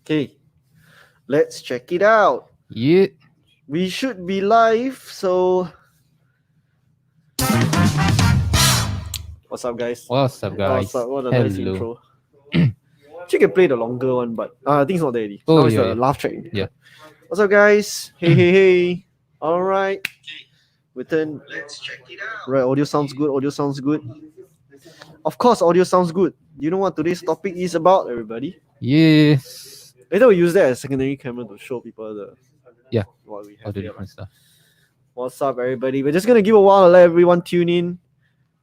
Okay, let's check it out. Yeah. We should be live, so what's up, guys? What's up, guys? What a nice Hello. intro. You can play the longer one, but I think it's not there already. Oh, Now it's yeah, the yeah. laugh track. Yeah. What's up, guys? Hey. All right. Return. Let's check it out. Right, audio sounds good. Of course, audio sounds good. You know what today's topic is about, everybody? Yes. Later we use that as secondary camera to show people what we All have the here. different stuff. What's up, everybody? We're just gonna give a while to let everyone tune in.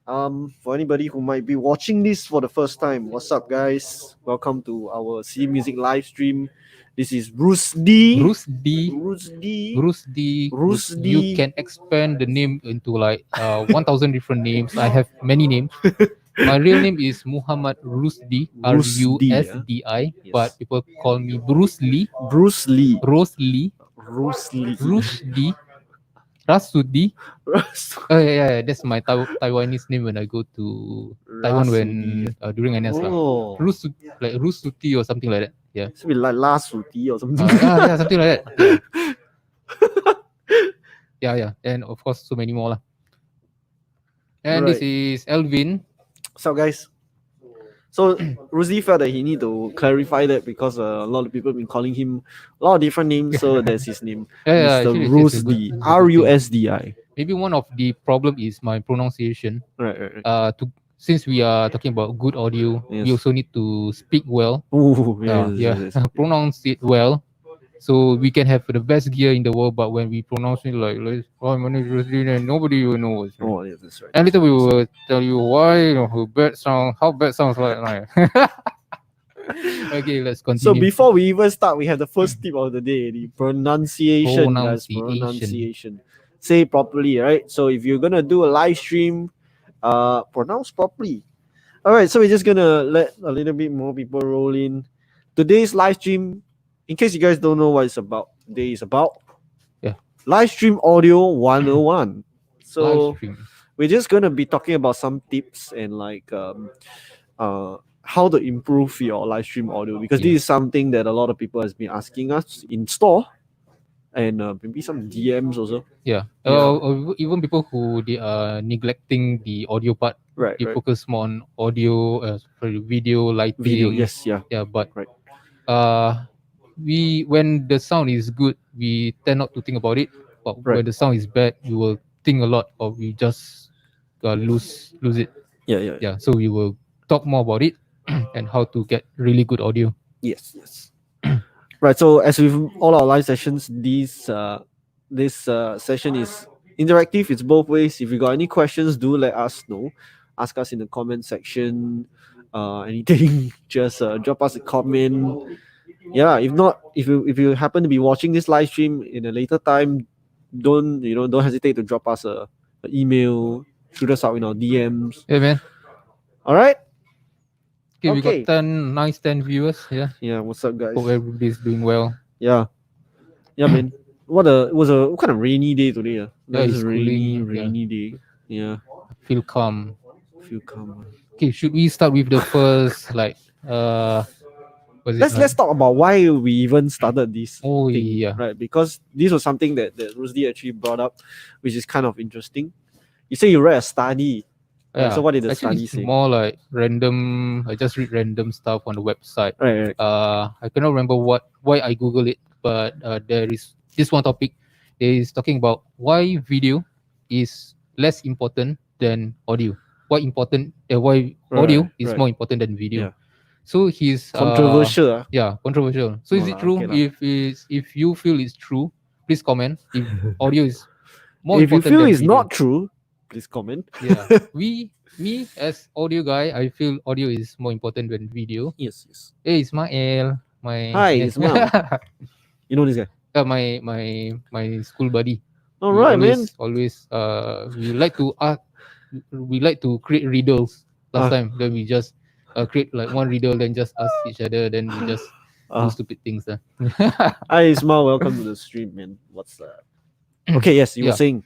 For anybody who might be watching this for the first time, what's up, guys? Welcome to our CD Music live stream. This is Rusdi. Rusdi. You can expand the name into like 1,000 different names. I have many names. My real name is Muhammad Rusdi, Rusdi, but people call me Bruce Lee, Bruce Lee. Rusdi, Rasudi. Oh yeah, that's my Taiwanese name when I go to Taiwan when during NS lah. Oh, Like Rusuti or something like that. Yeah. should be like La Suti or something. Yeah, something like that. Yeah, and of course so many more lah. And this is Elvin. What's up, guys? So Rusdi felt that he need to clarify that because a lot of people have been calling him a lot of different names, so that's his name. Yeah, Mr. actually, Rusdi. it's a good Rusdi. Maybe one of the problem is my pronunciation. Right. Since we are talking about good audio, Yes. we also need to speak well. Ooh, yes. Pronounce it well, so we can have the best gear in the world. But when we pronounce it like oh, my name is Rusdi, and nobody will know what's right. Oh, yes, that's right. And later we will tell you why, how bad sounds like. Okay, let's continue. So before we even start, we have the first tip of the day: the pronunciation. Guys, pronunciation. Say it properly, right? So if you're gonna do a live stream, pronounce properly. All right, so we're just gonna let a little bit more people roll in. Today's live stream, in case you guys don't know what it's about, today is about live stream audio 101. So we're just gonna be talking about some tips and like how to improve your live stream audio, because this is something that a lot of people has been asking us in store, and maybe some DMs also. Or even people who they are neglecting the audio part. They focus more on audio, video, lighting. But when the sound is good, we tend not to think about it. But when the sound is bad, you will think a lot, or we just lose it. So we will talk more about it and how to get really good audio. Yes. Right. So as with all our live sessions, this session is interactive. It's both ways. If you got any questions, do let us know. Ask us in the comment section. Anything, just drop us a comment. Yeah. If not, if you happen to be watching this live stream in a later time, don't hesitate to drop us a email, shoot us out in our DMs. Yeah, man. All right. Okay, we got 10 viewers. Yeah. What's up, guys? Hope everybody's doing well. Yeah, man. It was a kind of rainy day today. It's rainy day. Yeah. Feel calm. calm. Okay, should we start with the first let's talk about why we even started this. Thing, right? Because this was something that Rusdi actually brought up, which is kind of interesting. You say you read a study. So what did the study say? More like random. I just read random stuff on the website. Right. I cannot remember why I Google it, but there is this one topic is talking about why video is less important than audio. Why audio is more important than video. So he's controversial. Controversial. So is it true? If you feel it's true, please comment. If audio is more if important you feel than it's video, not true, please comment. Me as audio guy, I feel audio is more important than video. Yes. Hey, Ismail, hi, Ismail. You know this guy? My school buddy. All right, man. Always we like to create riddles. Last time, then we just create like one riddle, then just ask each other, then we just do stupid things. Hi, Ismail. Welcome to the stream, man. What's that? Okay, yes, you were saying.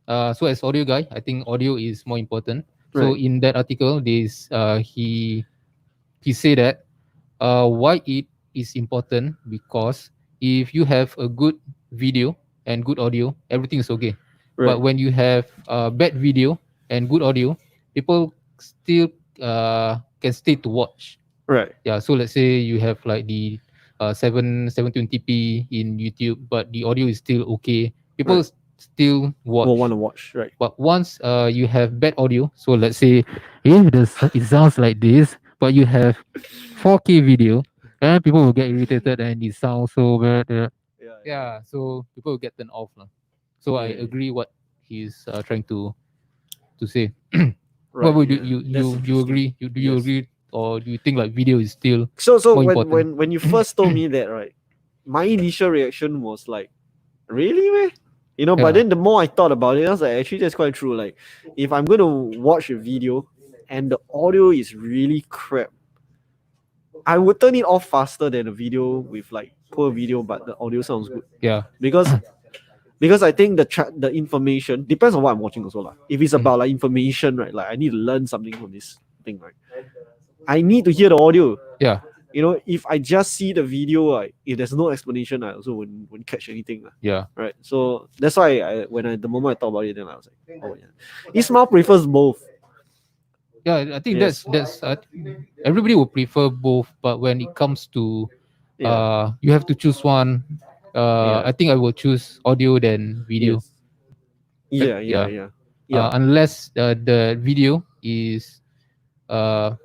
So as audio guy, I think audio is more important. So in that article, he said that why it is important because if you have a good video and good audio, everything is okay. Right. But when you have bad video and good audio, people still can stay to watch. Right. Yeah, so let's say you have like the 720p in YouTube, but the audio is still okay. People Right. still Will watch. want to watch. Right. But once you have bad audio, so let's say if it sounds like this, but you have 4K video, and people will get irritated and it sounds so bad. Yeah, so people will get turned off. Lah. So I Yeah. agree what he's trying to say. What Right. would Yeah. That's you interesting. agree? Do you Yes. agree, or do you think like video is still So more when important? when you first told me that, right, my initial reaction was like, really, man? You know, but Yeah. then the more I thought about it, I was like, actually, that's quite true. Like, if I'm going to watch a video and the audio is really crap, I would turn it off faster than a video with like poor video, but the audio sounds good. Yeah. Because I think the information depends on what I'm watching also lah. If it's about like information, right, like I need to learn something from this thing, right, I need to hear the audio. Yeah. You know, if I just see the video, like, if there's no explanation, I also wouldn't catch anything. Yeah. Right. So that's why the moment I thought about it, then I was like, oh yeah. Ismail prefers both. Yeah, I think Yes. that's everybody will prefer both, but when it comes to Yeah. you have to choose one. Yeah. I think I will choose audio than video. Yes. Yeah, Yeah. yeah. Unless the video is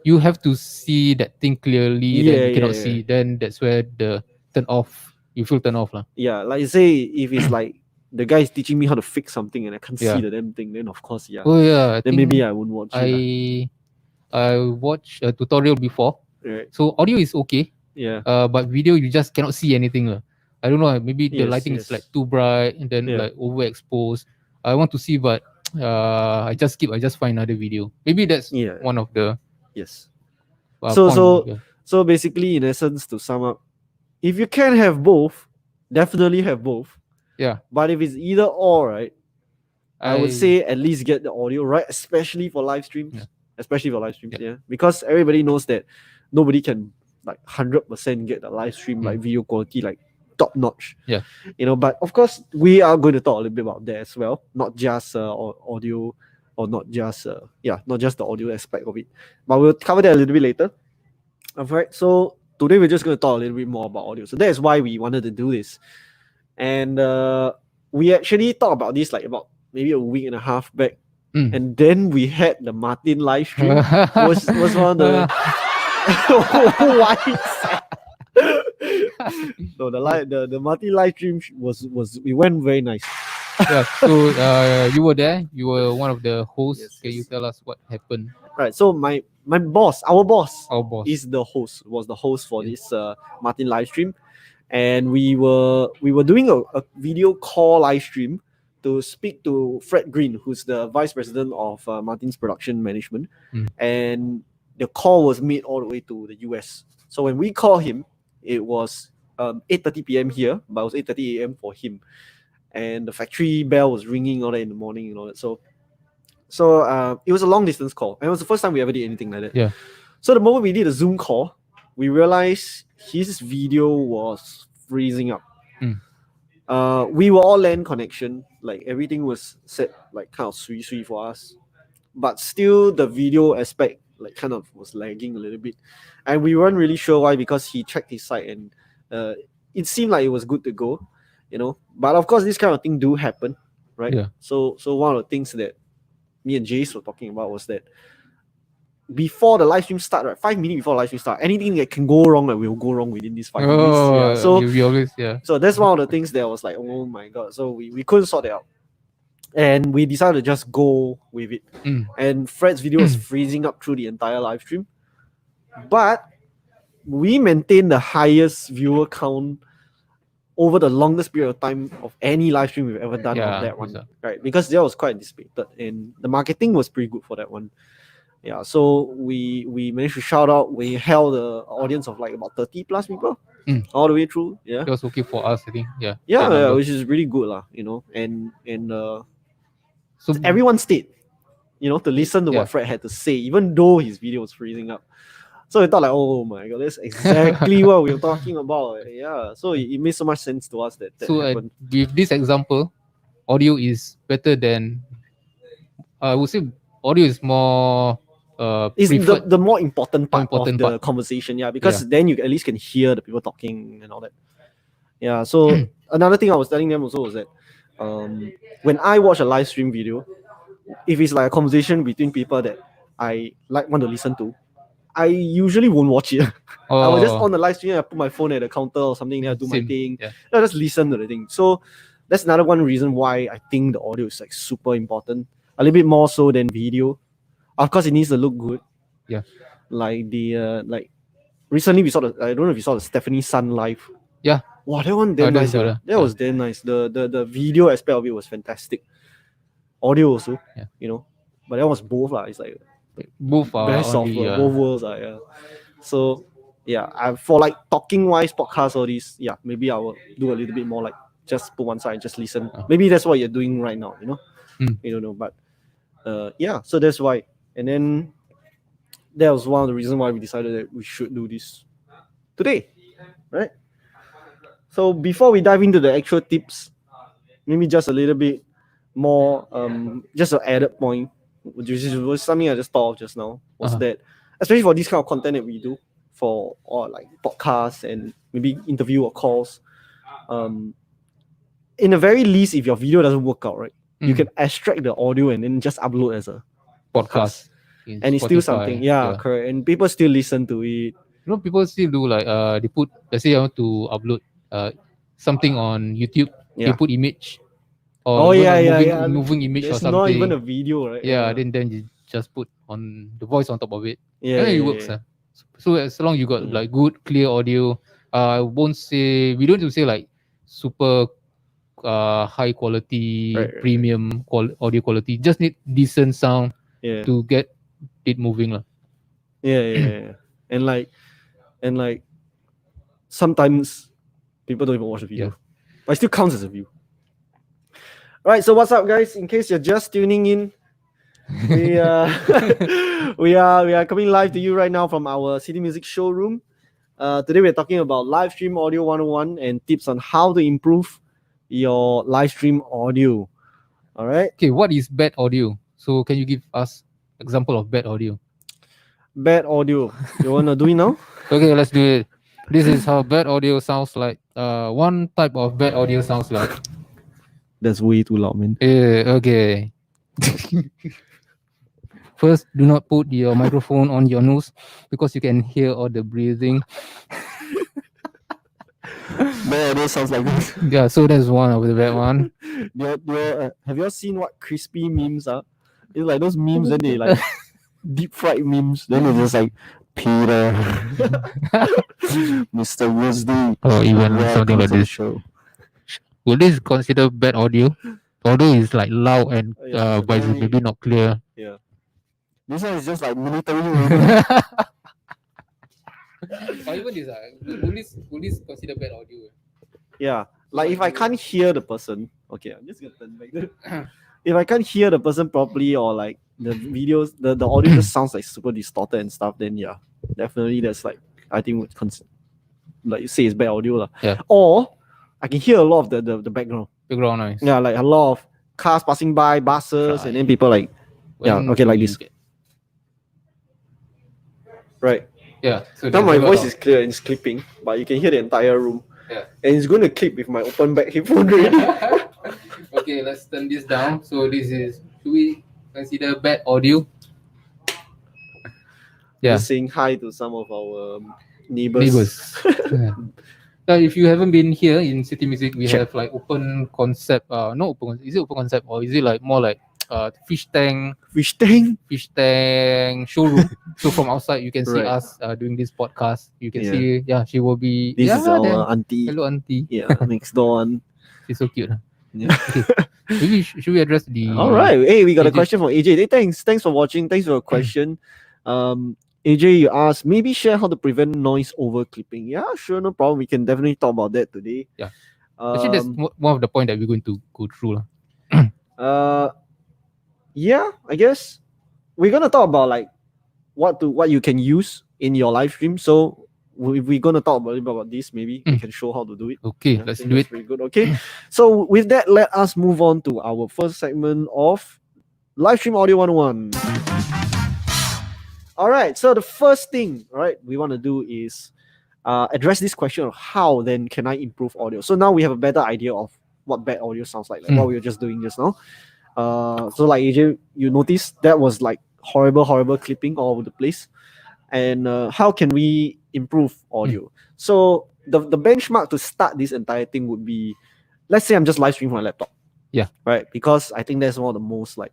you have to see that thing clearly, then Yeah, you cannot yeah, yeah. see, then that's where the turn off. You feel turn off lah. Yeah, like say if it's like the guy is teaching me how to fix something and I can't Yeah. see the damn thing, then of course, yeah. Oh yeah, Then maybe I won't watch it. I watched a tutorial before. Right. So audio is okay. Yeah. But video you just cannot see anything lah. I don't know. Maybe the Yes, lighting is yes. like too bright and then Yeah. like overexposed. I want to see, but I just skip. I just find another video. Maybe that's Yeah. one of the Yes. point. Yeah. So basically, in essence, to sum up, if you can have both, definitely have both. Yeah. But if it's either or, right, I would say at least get the audio right, especially for live streams. Yeah. Especially for live streams, yeah. Because everybody knows that nobody can like 100% get the live stream like video quality like top notch. Yeah. You know, but of course we are going to talk a little bit about that as well, not just audio or not just not just the audio aspect of it. But we'll cover that a little bit later. Alright, so today we're just going to talk a little bit more about audio. So that is why we wanted to do this. And we actually talked about this like about maybe a week and a half back. And then we had the Martin live stream. was one of the why no, the Martin live stream was it went very nice. Yeah. So you were there. You were one of the hosts. Yes, Can you yes. tell us what happened? Right. So my boss, our boss, Our boss. was the host for this Martin live stream, and we were doing a video call live stream to speak to Fred Green, who's the vice president of Martin's production management, and the call was made all the way to the US. So when we called him, it was 8:30 p.m. here, but it was 8:30 a.m. for him, and the factory bell was ringing all that in the morning and all that. So it was a long distance call, and it was the first time we ever did anything like that. Yeah. So the moment we did a Zoom call, we realized his video was freezing up. We were all LAN connection, like everything was set like kind of sui for us, but still the video aspect like kind of was lagging a little bit, and we weren't really sure why, because he checked his site and it seemed like it was good to go, you know. But of course, this kind of thing do happen, right? Yeah. So one of the things that me and Jace were talking about was that before the live stream start, right, 5 minutes before the live stream start, anything that can go wrong, like, will go wrong within these 5 minutes. Yeah. So we always so that's one of the things that was like, oh my god. So we couldn't sort it out, and we decided to just go with it. And Fred's video was freezing up through the entire live stream, but we maintained the highest viewer count over the longest period of time of any live stream we've ever done on that one, right? Because that was quite anticipated, and the marketing was pretty good for that one. Yeah, so we managed to shout out. We held an audience of like about 30 plus people all the way through. Yeah, that was okay for us, I think. Yeah. Yeah, which is really good lah, you know. And so everyone stayed, you know, to listen to what Fred had to say, even though his video was freezing up. So I thought like, oh my god, that's exactly what we were talking about. Yeah. So it made so much sense to us that So happened. with this example, audio is better than I would say audio is more It's preferred, the more important more part of important the part. conversation, yeah, because then you at least can hear the people talking and all that. Yeah. So another thing I was telling them also was that when I watch a live stream video, if it's like a conversation between people that I like want to listen to, I usually won't watch it. I will just on the live stream, I put my phone at the counter or something, then I do my Same, thing. yeah. I just listen to the thing. So that's another one reason why I think the audio is like super important. A little bit more so than video. Of course, it needs to look good. Yeah. Like the like recently we saw the I don't know if you saw the Stephanie Sun live. Yeah. Wow, that one damn that's nice. good, That was damn nice. The video aspect of it was fantastic. Audio also, Yeah. you know, but that was both lah. It's like both are very soft, only both worlds are, yeah. So yeah, for like talking wise podcast all these, yeah, maybe I will do a little bit more like just put one side and just listen. Maybe that's what you're doing right now, you know. You don't know, but yeah, so that's why. And then that was one of the reasons why we decided that we should do this today, right? So before we dive into the actual tips, maybe just a little bit more, just an added point, which was something I just thought of just now, was that especially for this kind of content that we do for or like podcasts and maybe interview or calls, in the very least, if your video doesn't work out, right, you can extract the audio and then just upload as a podcast. And it's still something, yeah, correct. And people still listen to it. You know, people still do like they put, let's say I want to upload something on YouTube, they put image or moving image There's or something. not even a video, right? Yeah, then you just put on the voice on top of it. Yeah, and then it works. So as long you got like good clear audio, I won't say, we don't need to say like super high quality premium audio quality. Just need decent sound to get it moving. Yeah. And like sometimes people don't even watch the video. But it still counts as a view. Alright, so what's up guys? In case you're just tuning in, we we are coming live to you right now from our City Music showroom. Today we're talking about live stream audio 101 and tips on how to improve your live stream audio. All right. Okay, what is bad audio? So can you give us example of bad audio? Bad audio. You wanna do it now? Okay, let's do it. This is how bad audio sounds like. One type of bad audio sounds like. That's way too loud, man. Okay. First, do not put your microphone on your nose because you can hear all the breathing. Bad audio sounds like this. Yeah, so that's one of the bad one. Have you all seen what crispy memes are? It's like those memes that they like deep fried memes. Then it's just like Peter, Mr. Rusdi, or even something like this. Show. Will this consider bad audio? Although it's like loud and but it's maybe not clear. Yeah. This one is just like military. Or even this, will this consider bad audio? Yeah. Like if I can't hear the person, okay, I'm just gonna turn back there. If I can't hear the person properly or like the videos, the audio just sounds like super distorted and stuff, then yeah, definitely that's like I think like you say it's bad audio lah. Yeah. Or I can hear a lot of the background. Background noise. Yeah, like a lot of cars passing by, buses, and then people like okay, like this. Right. Yeah. So now my voice is clear and it's clipping, but you can hear the entire room. Yeah. And it's going to clip with my open back headphone already. Okay, let's turn this down. So this is, should we consider bad audio? Yeah. Just saying hi to some of our neighbors. If you haven't been here in City Music, we have like open concept. Not open. Is it open concept or is it like more like fish tank showroom? So from outside you can see us doing this podcast. You can see, she will be. This is our auntie. Hello, auntie. Yeah, next door one. She's so cute. Yeah. Okay. Maybe should we address the? All right. Hey, we got a question from AJ. Hey, thanks for watching. Thanks for your question. AJ, you asked, maybe share how to prevent noise over clipping. Yeah, sure, no problem. We can definitely talk about that today. Yeah. Actually, that's one of the point that we're going to go through. Yeah, I guess we're gonna talk about like what you can use in your live stream. So we're gonna talk a little bit about this. Maybe we can show how to do it. Okay, Yeah, I let's think do that's it. pretty good. Okay, so with that, let us move on to our first segment of live stream audio 101. All right, so the first thing, right, we want to do is address this question of how then can I improve audio. So now we have a better idea of what bad audio sounds like what we were just doing just now. So like AJ, you noticed that was like horrible clipping all over the place. And how can we improve audio? So the benchmark to start this entire thing would be, let's say I'm just live streaming from my laptop. Yeah. Right. Because I think that's one of the most like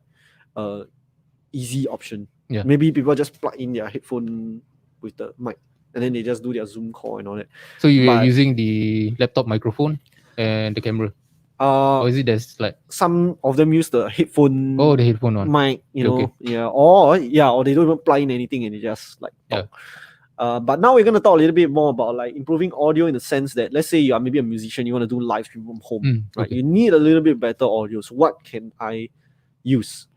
easy option. Yeah. Maybe people just plug in their headphone with the mic and then they just do their Zoom call and all that. So you're using the laptop microphone and the camera. Or is it there's like some of them use the headphone? Oh, the headphone one. Mic, you know, Okay. yeah, or they don't even plug in anything and they just like talk. But now we're gonna talk a little bit more about like improving audio in the sense that let's say you are maybe a musician, you want to do live stream from home, right? Okay. You need a little bit better audio. So what can I use?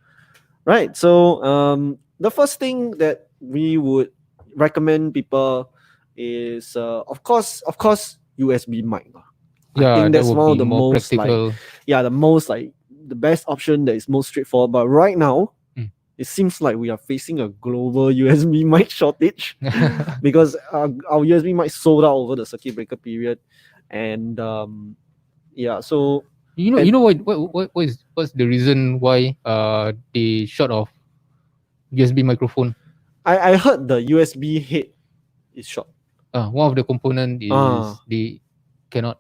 Right. So the first thing that we would recommend people is of course USB mic. I think that's one of the most practical. Like the best option that is most straightforward. But right now, it seems like we are facing a global USB mic shortage because our USB mic sold out over the circuit breaker period, and so you know what's the reason why they short of USB microphone? I heard the USB head is short. One of the component is they cannot.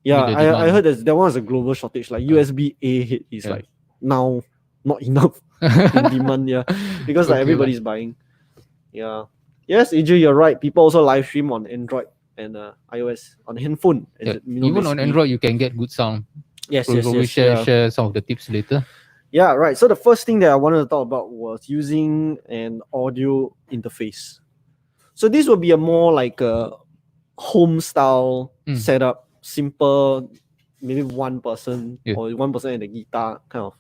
Yeah, I heard that one is a global shortage. Like USB A head is like now not enough in demand. Yeah, because like everybody's buying. Yeah. Yes, AJ, you're right. People also live stream on Android and iOS on handphone. And even on Android, you can get good sound. Yes, we'll share some of the tips later. Yeah, right. So the first thing that I wanted to talk about was using an audio interface. So this will be a more like a home style setup, simple, maybe one person or one person and a guitar kind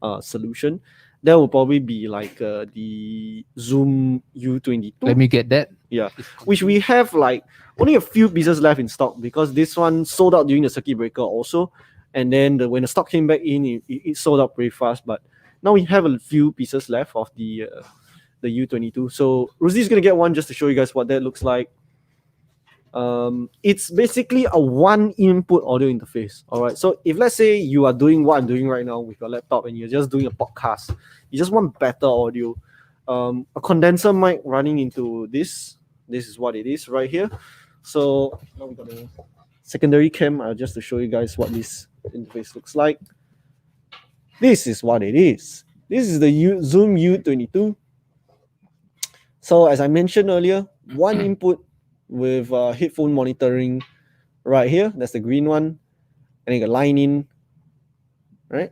of solution. That will probably be like the Zoom U22. Let me get that. Yeah, which we have like only a few pieces left in stock because this one sold out during the circuit breaker also. And then when the stock came back in, it sold out pretty fast. But now we have a few pieces left of the U22. So Rusdi is gonna get one just to show you guys what that looks like. It's basically a one input audio interface. All right. So if let's say you are doing what I'm doing right now with your laptop and you're just doing a podcast, you just want better audio. A condenser mic running into this. This is what it is right here. So now we got a secondary cam just to show you guys what this interface looks like. This is what it is. This is the Zoom U22. So as I mentioned earlier, one input with headphone monitoring right here. That's the green one. And you got line in, right?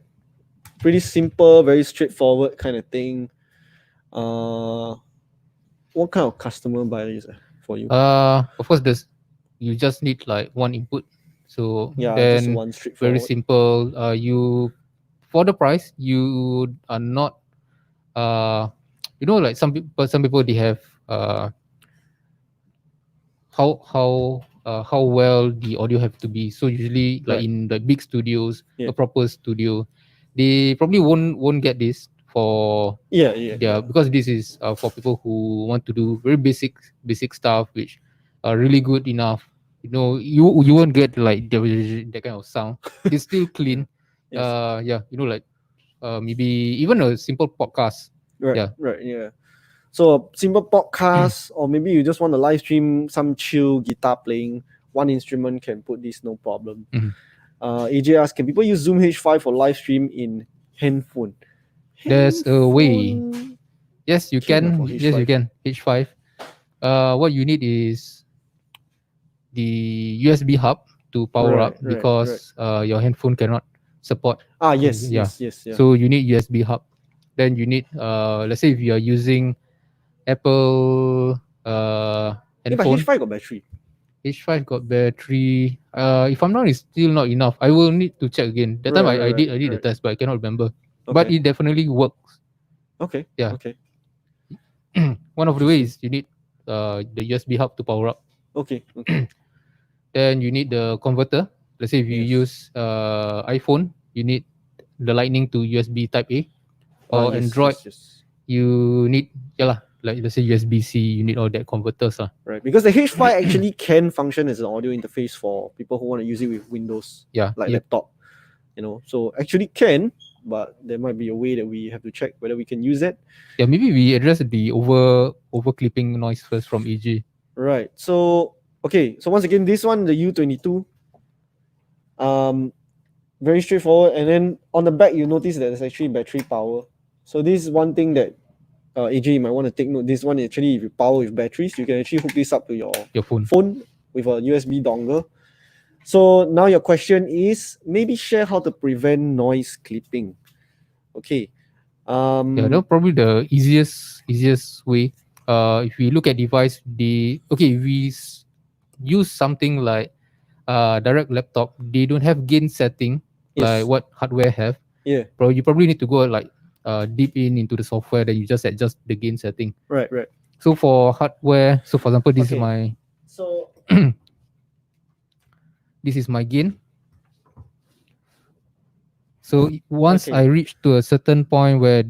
Pretty simple, very straightforward kind of thing. What kind of customer buyer is that for you? Of course, you just need like one input. So then just one straightforward. Very simple. You for the price, you are not like some people they have how well the audio have to be. So usually like in the big studios, a proper studio, they probably won't get this for because this is for people who want to do very basic stuff which are really good enough. You won't get like that kind of sound. It's still clean. Like maybe even a simple podcast. Right. So a simple podcast, or maybe you just want to live stream some chill guitar playing. One instrument can put this, no problem. AJ asks, can people use Zoom H5 for live stream in handphone? There's a way. Yes, you can. Yes, you can. H5. What you need is the USB hub to power up because your handphone cannot support. Yes. So you need USB hub. Then you need let's say if you are using Apple handphone. But H5 got battery. H5 got battery. If I'm not, it's still not enough. I will need to check again. That time I did the test, but I cannot remember. Okay. But it definitely works. Okay. Yeah. Okay. One of the ways you need the USB hub to power up. Okay. Okay. Then you need the converter. Let's say if you use iPhone, you need the Lightning to USB Type A. Or Yes, Android, yes, yes. you need like let's say USB-C. You need all that converters Right, because the H5 actually can function as an audio interface for people who want to use it with Windows, Yeah, like yep. laptop. So actually can, but there might be a way that we have to check whether we can use it. Yeah, maybe we address the over clipping noise first from AJ. Right. So okay. So once again, this one, the U22, very straightforward. And then on the back, you notice that there's actually battery power. So this is one thing that AJ, you might want to take note. This one actually, if you power with batteries, you can actually hook this up to your phone with a USB dongle. So now your question is maybe share how to prevent noise clipping. Okay. Yeah, that's probably the easiest way. If we look at device, if we use something like direct laptop, they don't have gain setting like what hardware have. Yeah. You probably need to go like deep into the software, then you just adjust the gain setting. Right. So for hardware, so for example, this is my this is my gain. So once I reach to a certain point where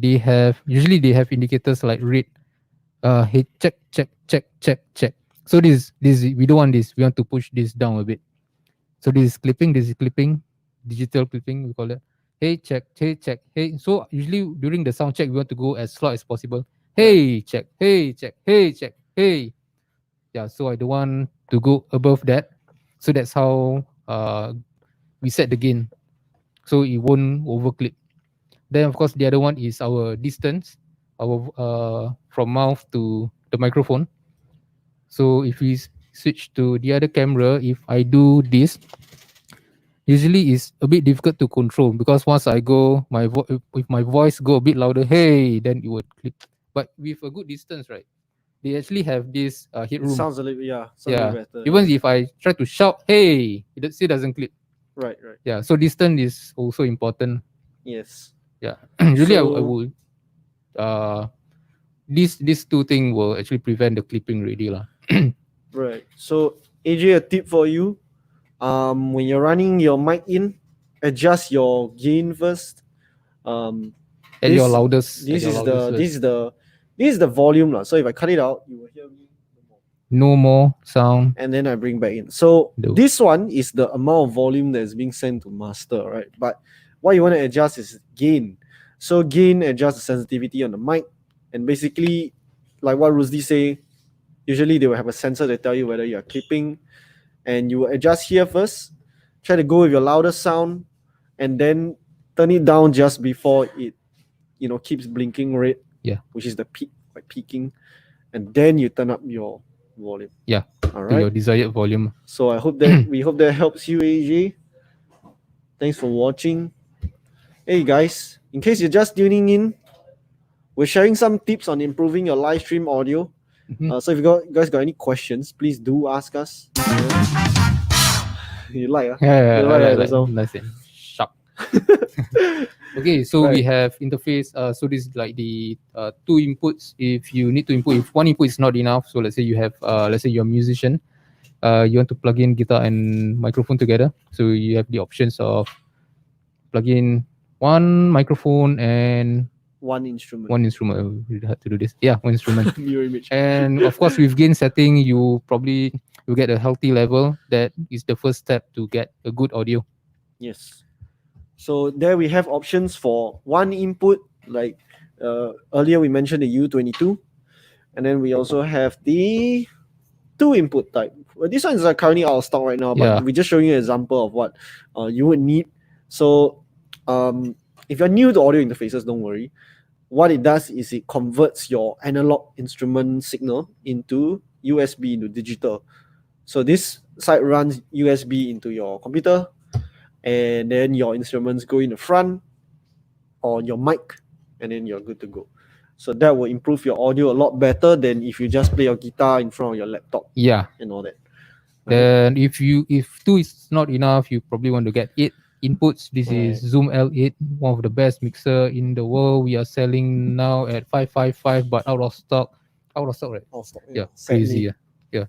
usually they have indicators like red, hey, check. So this we don't want this. We want to push this down a bit. So this is clipping, digital clipping we call it. Hey check. Hey. So usually during the sound check we want to go as slow as possible. Hey check. Hey. Yeah. So I don't want to go above that. So that's how we set the gain. So it won't overclip. Then of course the other one is our distance, from mouth to the microphone. So if we switch to the other camera, if I do this, usually it's a bit difficult to control because once I go if my voice go a bit louder, hey, then it would clip. But with a good distance, right? They actually have this headroom. It sounds a little better. Even if I try to shout, hey, it still doesn't clip. Right. Yeah. So distance is also important. Yes. Yeah. Usually I would these two things will actually prevent the clipping already lah. Right. So AJ, a tip for you. When you're running your mic in, adjust your gain first. At your loudest. This is the volume lah. So if I cut it out, you will hear me. No more sound. And then I bring back in. So this one is the amount of volume that is being sent to master, right? But what you want to adjust is gain. So gain adjusts the sensitivity on the mic. And basically, like what Rusdi say, usually they will have a sensor that tell you whether you are clipping. And you will adjust here first. Try to go with your loudest sound. And then turn it down just before it, keeps blinking red. Yeah. Which is the peak, like peaking. And then you turn up your volume. Yeah. All right. To your desired volume. So we hope that helps you, AJ. Thanks for watching. Hey guys, in case you're just tuning in, we're sharing some tips on improving your live stream audio. So if you guys got any questions, please do ask us. You like? Yeah, I like nice and sharp. Okay, so we have interface. So this is like the two inputs. If you need to input, if one input is not enough, so let's say you have, let's say you're a musician, you want to plug in guitar and microphone together. So you have the options of plug in one microphone and one instrument. We had to do this. Yeah, one instrument. Mirror image. And of course, with gain setting, you get a healthy level. That is the first step to get a good audio. Yes. So there we have options for one input, like earlier we mentioned the U22, and then we also have the two input type. Well, this one is currently out of stock right now, but we're just showing you an example of what you would need. So if you're new to audio interfaces, don't worry. What it does is it converts your analog instrument signal into USB, into digital. So this side runs USB into your computer, and then your instruments go in the front on your mic, and then you're good to go. So that will improve your audio a lot better than if you just play your guitar in front of your laptop. Yeah. And all that. Then if two is not enough, you probably want to get 8 inputs. This is Zoom L8, one of the best mixer in the world. We are selling now at 555, but out of stock. out of stock, right? Out of stock, Yeah, sadly. crazy. Yeah.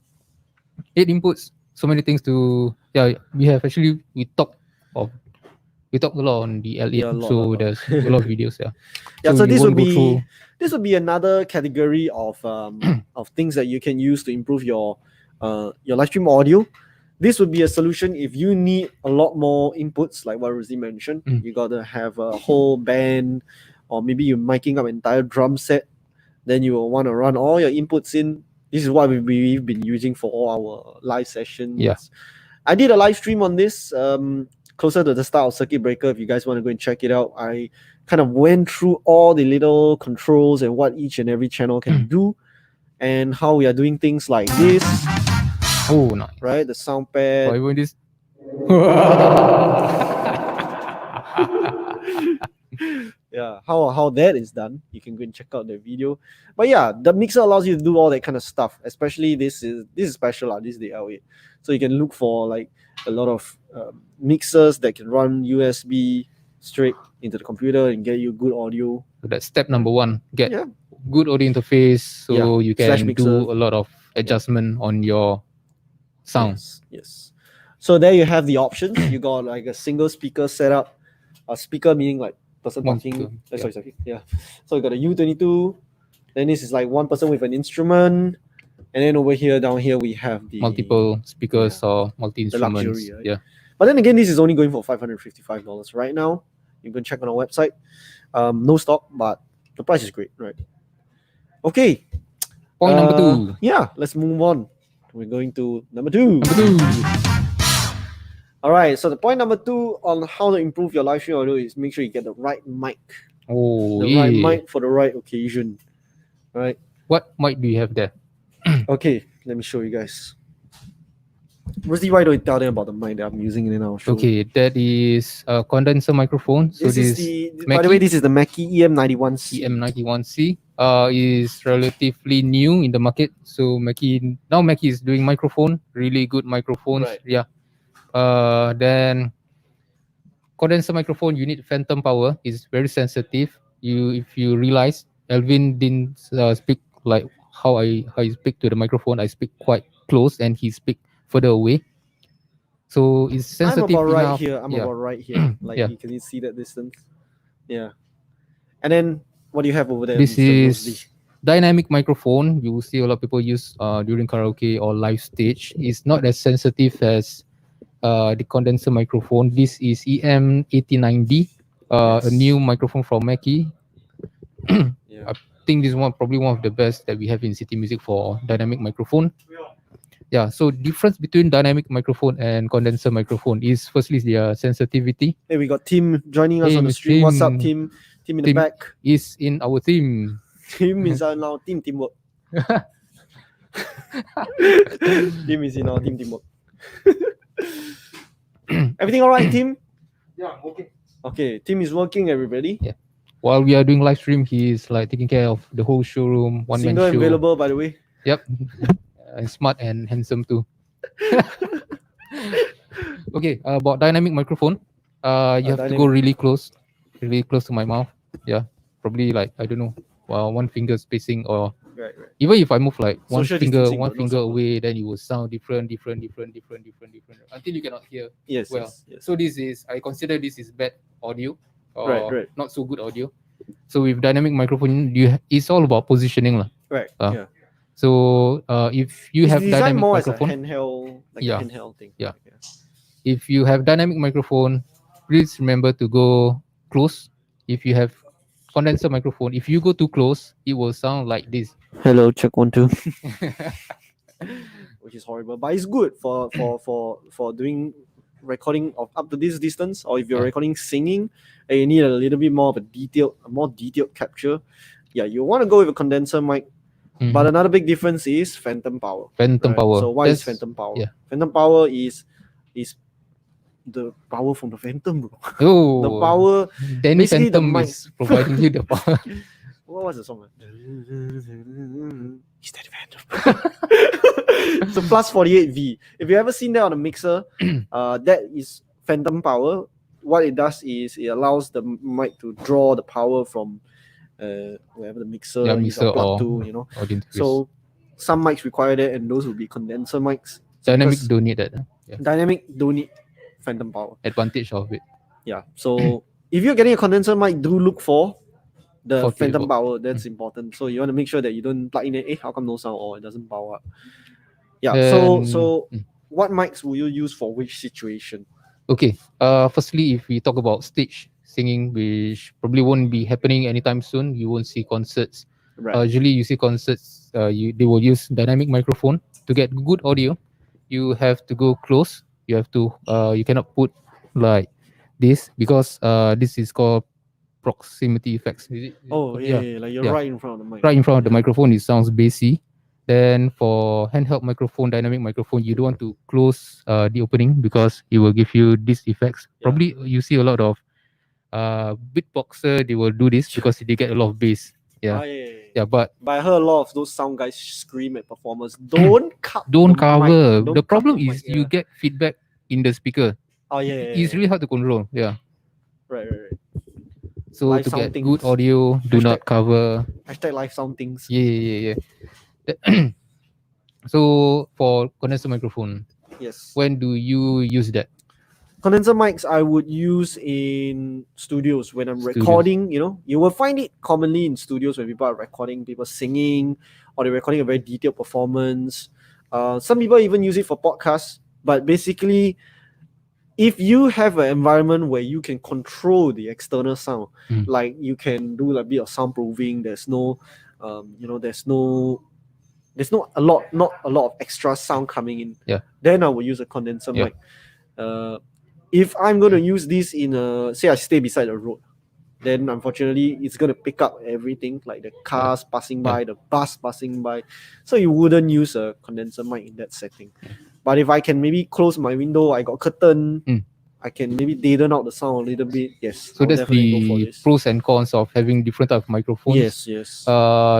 8 inputs, so many things to. Yeah, we talked a lot on the L8, Yeah, a lot, so lot. there's a lot of videos. Yeah. Yeah, So so we this would won't go be through. this would be another category of of things that you can use to improve your live stream audio. This would be a solution if you need a lot more inputs, like what Rusdi mentioned. You gotta have a whole band, or maybe you're miking up an entire drum set. Then you will want to run all your inputs in. This is what we've been using for all our live sessions. Yeah. I did a live stream on this closer to the start of Circuit Breaker. If you guys want to go and check it out, I kind of went through all the little controls and what each and every channel can do, and how we are doing things like this. Oh, nice. Right, the sound pad. Why won't this? Yeah, how that is done, you can go and check out the video. But yeah, the mixer allows you to do all that kind of stuff. Especially this is special. This is the L8, so you can look for like a lot of mixers that can run USB straight into the computer and get you good audio. So that's step number 1. Get Yeah. good audio interface, so you Slash can mixer. do a lot of adjustment on your sound. Yes. So there you have the options. You got like a single speaker setup. A speaker meaning like person One talking. speaker, Sorry. Yeah. So you got a U22. Then this is like one person with an instrument. And then over here, down here, we have the multiple speakers or multi instruments. luxury, right? Yeah. But then again, this is only going for $555 right now. You can check on our website. No stock, but the price is great, right? Okay. Point number 2. Yeah, let's move on. We're going to number 2. Number 2. All right. So the point number 2 on how to improve your live stream audio is make sure you get the right mic. Oh, The right mic for the right occasion. Right. What mic do you have there? Okay, let me show you guys. Rusdi, why don't you tell them about the mic that I'm using in our show? Okay, that is a condenser microphone. So this is by the way, this is the Mackie EM91C. EM91C is relatively new in the market. So Mackie is doing microphone, really good microphones. Right. Yeah. Then condenser microphone, you need phantom power. It's very sensitive. If you realize, Elvin didn't speak like how I speak to the microphone. I speak quite close, and he speak further away. So it's sensitive I'm about right enough. here. Yeah. About right here. Like Yeah. you can see that distance. Yeah. And then what do you have over there? This Mr. is Rusdi? dynamic microphone. You will see a lot of people use during karaoke or live stage. It's not as sensitive as the condenser microphone. This is EM89D, a new microphone from Mackie. Yeah. I think this is probably one of the best that we have in City Music for dynamic microphone. Yeah, so difference between dynamic microphone and condenser microphone is firstly their sensitivity. Hey, we got Tim joining us Hey, on the Miss stream. What's up, Tim? Tim? Tim in the Tim back. is in our team. Tim is in our teamwork. Tim is in our teamwork. Everything all right, Tim? Yeah, okay. Okay, Tim is working, everybody. Yeah. While we are doing live stream, he's like taking care of the whole showroom, one man Single show. available, by the way. Yep. And smart and handsome too. Okay, about dynamic microphone. You have to go really close to my mouth. Yeah, probably like I don't know, one finger spacing, or Right. even if I move like one Social finger distancing, but no finger sound. away, then it will sound different until you cannot hear. Yes. Well, yes. So I consider this is bad audio, or Right. not so good audio. So with dynamic microphone, it's all about positioning lah. Right. Yeah. So if you have dynamic more microphone, as a handheld, Yeah. a handheld thing. Yeah. if you have dynamic microphone, please remember to go close. If you have condenser microphone, if you go too close, it will sound like this. Hello, check 1 2. Which is horrible, but it's good for doing recording of up to this distance, or if you're Yeah. recording singing and you need a little bit more of a more detailed capture. Yeah, you want to go with a condenser mic. Mhm. But another big difference is phantom power. Phantom right? power. So why is That's- phantom power? yeah. Phantom power is the power from the phantom, bro. Oh, The power. Danny basically the Phantom mic. is providing you the power. What was the song? Is that phantom? So plus 48V. If you ever seen that on a mixer, that is phantom power. What it does is it allows the mic to draw the power from wherever the mixer Yeah, is mixer plugged or to, audio interface. So some mics require that, and those will be condenser mics. So Dynamic because don't need that. Yeah. dynamic don't need phantom power. Advantage of it. Yeah. So if you're getting a condenser mic, do look for the 40 phantom volt. power. That's important. So you want to make sure that you don't plug in it. How come no sound or it doesn't power up? Yeah. So what mics will you use for which situation? Okay. Firstly, if we talk about stage singing, which probably won't be happening anytime soon, you won't see concerts. Right. Usually, you see concerts. They will use dynamic microphone to get good audio. You have to go close. You have to. You cannot put like this because this is called proximity effects. Oh yeah, like you're yeah. right in front of the mic. Right in front of the microphone, it sounds bassy. Then for handheld microphone, dynamic microphone, you don't want to close the opening because it will give you these effects. Yeah. Probably you see a lot of beatboxer, they will do this because they get a lot of bass. Yeah. But I heard a lot of those sound guys scream at performers, don't don't the cover. mic, The don't problem cut the is mic, you get feedback in the speaker. Oh yeah, It's really hard to control. Yeah. right. So Live to sound get things. good audio, do not cover. Hashtag live sound things. Yeah. So for condenser microphone, Yes. when do you use that? Condenser mics I would use in studios when I'm recording. You will find it commonly in studios when people are recording people singing, or they're recording a very detailed performance. Some people even use it for podcasts. But basically, if you have an environment where you can control the external sound, like you can do a bit of soundproofing, there's not a lot of extra sound coming in. Yeah. Then I will use a condenser mic. If I'm going to use this say I stay beside the road, then unfortunately it's going to pick up everything, like the cars passing by, the bus passing by. So you wouldn't use a condenser mic in that setting. But if I can maybe close my window, I got curtain, I can maybe deaden out the sound a little bit. Yes. So I'll that's definitely go for the this. pros and cons of having different type of microphones. Yes.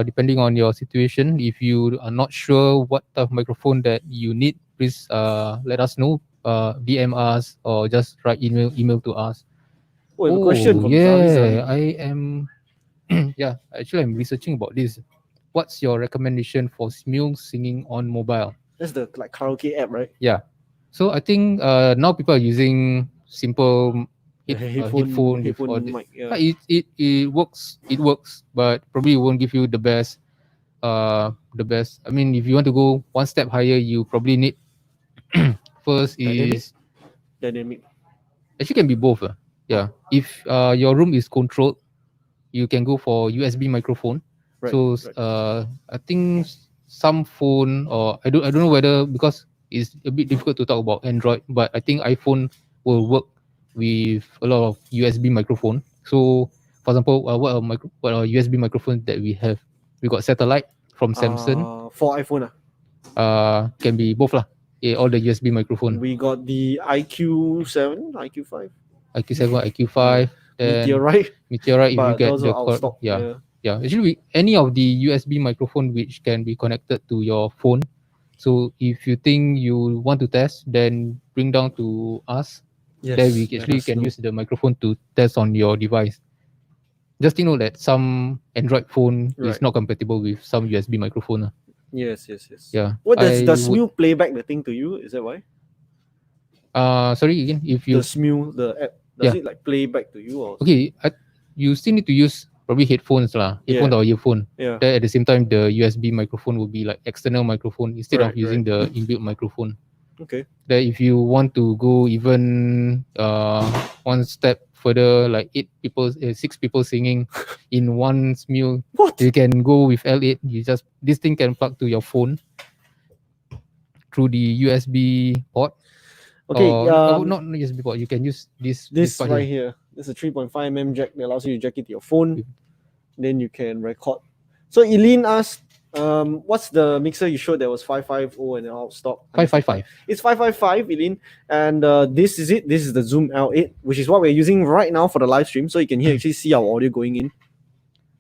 Depending on your situation, if you are not sure what type of microphone that you need, please let us know. DM us or just write email to us. I have a question from Zavi. I am actually I'm researching about this. What's your recommendation for smooth singing on mobile? That's the karaoke app, right? Yeah. So I think now people are using simple headphone mic. Yeah. It works, but probably won't give you the best. I mean, if you want to go one step higher, you probably need first is dynamic. Actually can be both. Yeah. If your room is controlled, you can go for USB microphone. Right, So I think some phone, or I don't know whether, because it's a bit difficult to talk about Android, but I think iPhone will work with a lot of USB microphone. So for example, what are USB microphones that we have? We got satellite from Samsung. For iPhone. Can be both lah. Yeah, all the USB microphone. We got the IQ7, IQ5. IQ7, IQ5. Meteorite. If you get those the are out of stock. Yeah. Actually, any of the USB microphone which can be connected to your phone. So if you think you want to test, then bring down to us. Yes, then we actually can use the microphone to test on your device. Just know that some Android phone is not compatible with some USB microphone. Yes. Yeah. What does Smule playback the thing to you? Is that why? Sorry again. If you the Smule, the app, does it like play back to you? Or okay, you still need to use probably headphones lah, headphone or earphone. Yeah. Then at the same time, the USB microphone will be like external microphone instead of using the inbuilt microphone. Okay. Then if you want to go even one step further, like 6 people singing in one Smule, you can go with L8. This thing can plug to your phone through the USB port. Okay. Not USB port. You can use this part right here. This is a 3.5mm jack that allows you to jack it to your phone. Then you can record. So Eileen asked, what's the mixer you showed that was 550 and out of stock? 555. It's 555, Eileen. And this is it. This is the Zoom L8, which is what we're using right now for the live stream. So you can actually see our audio going in.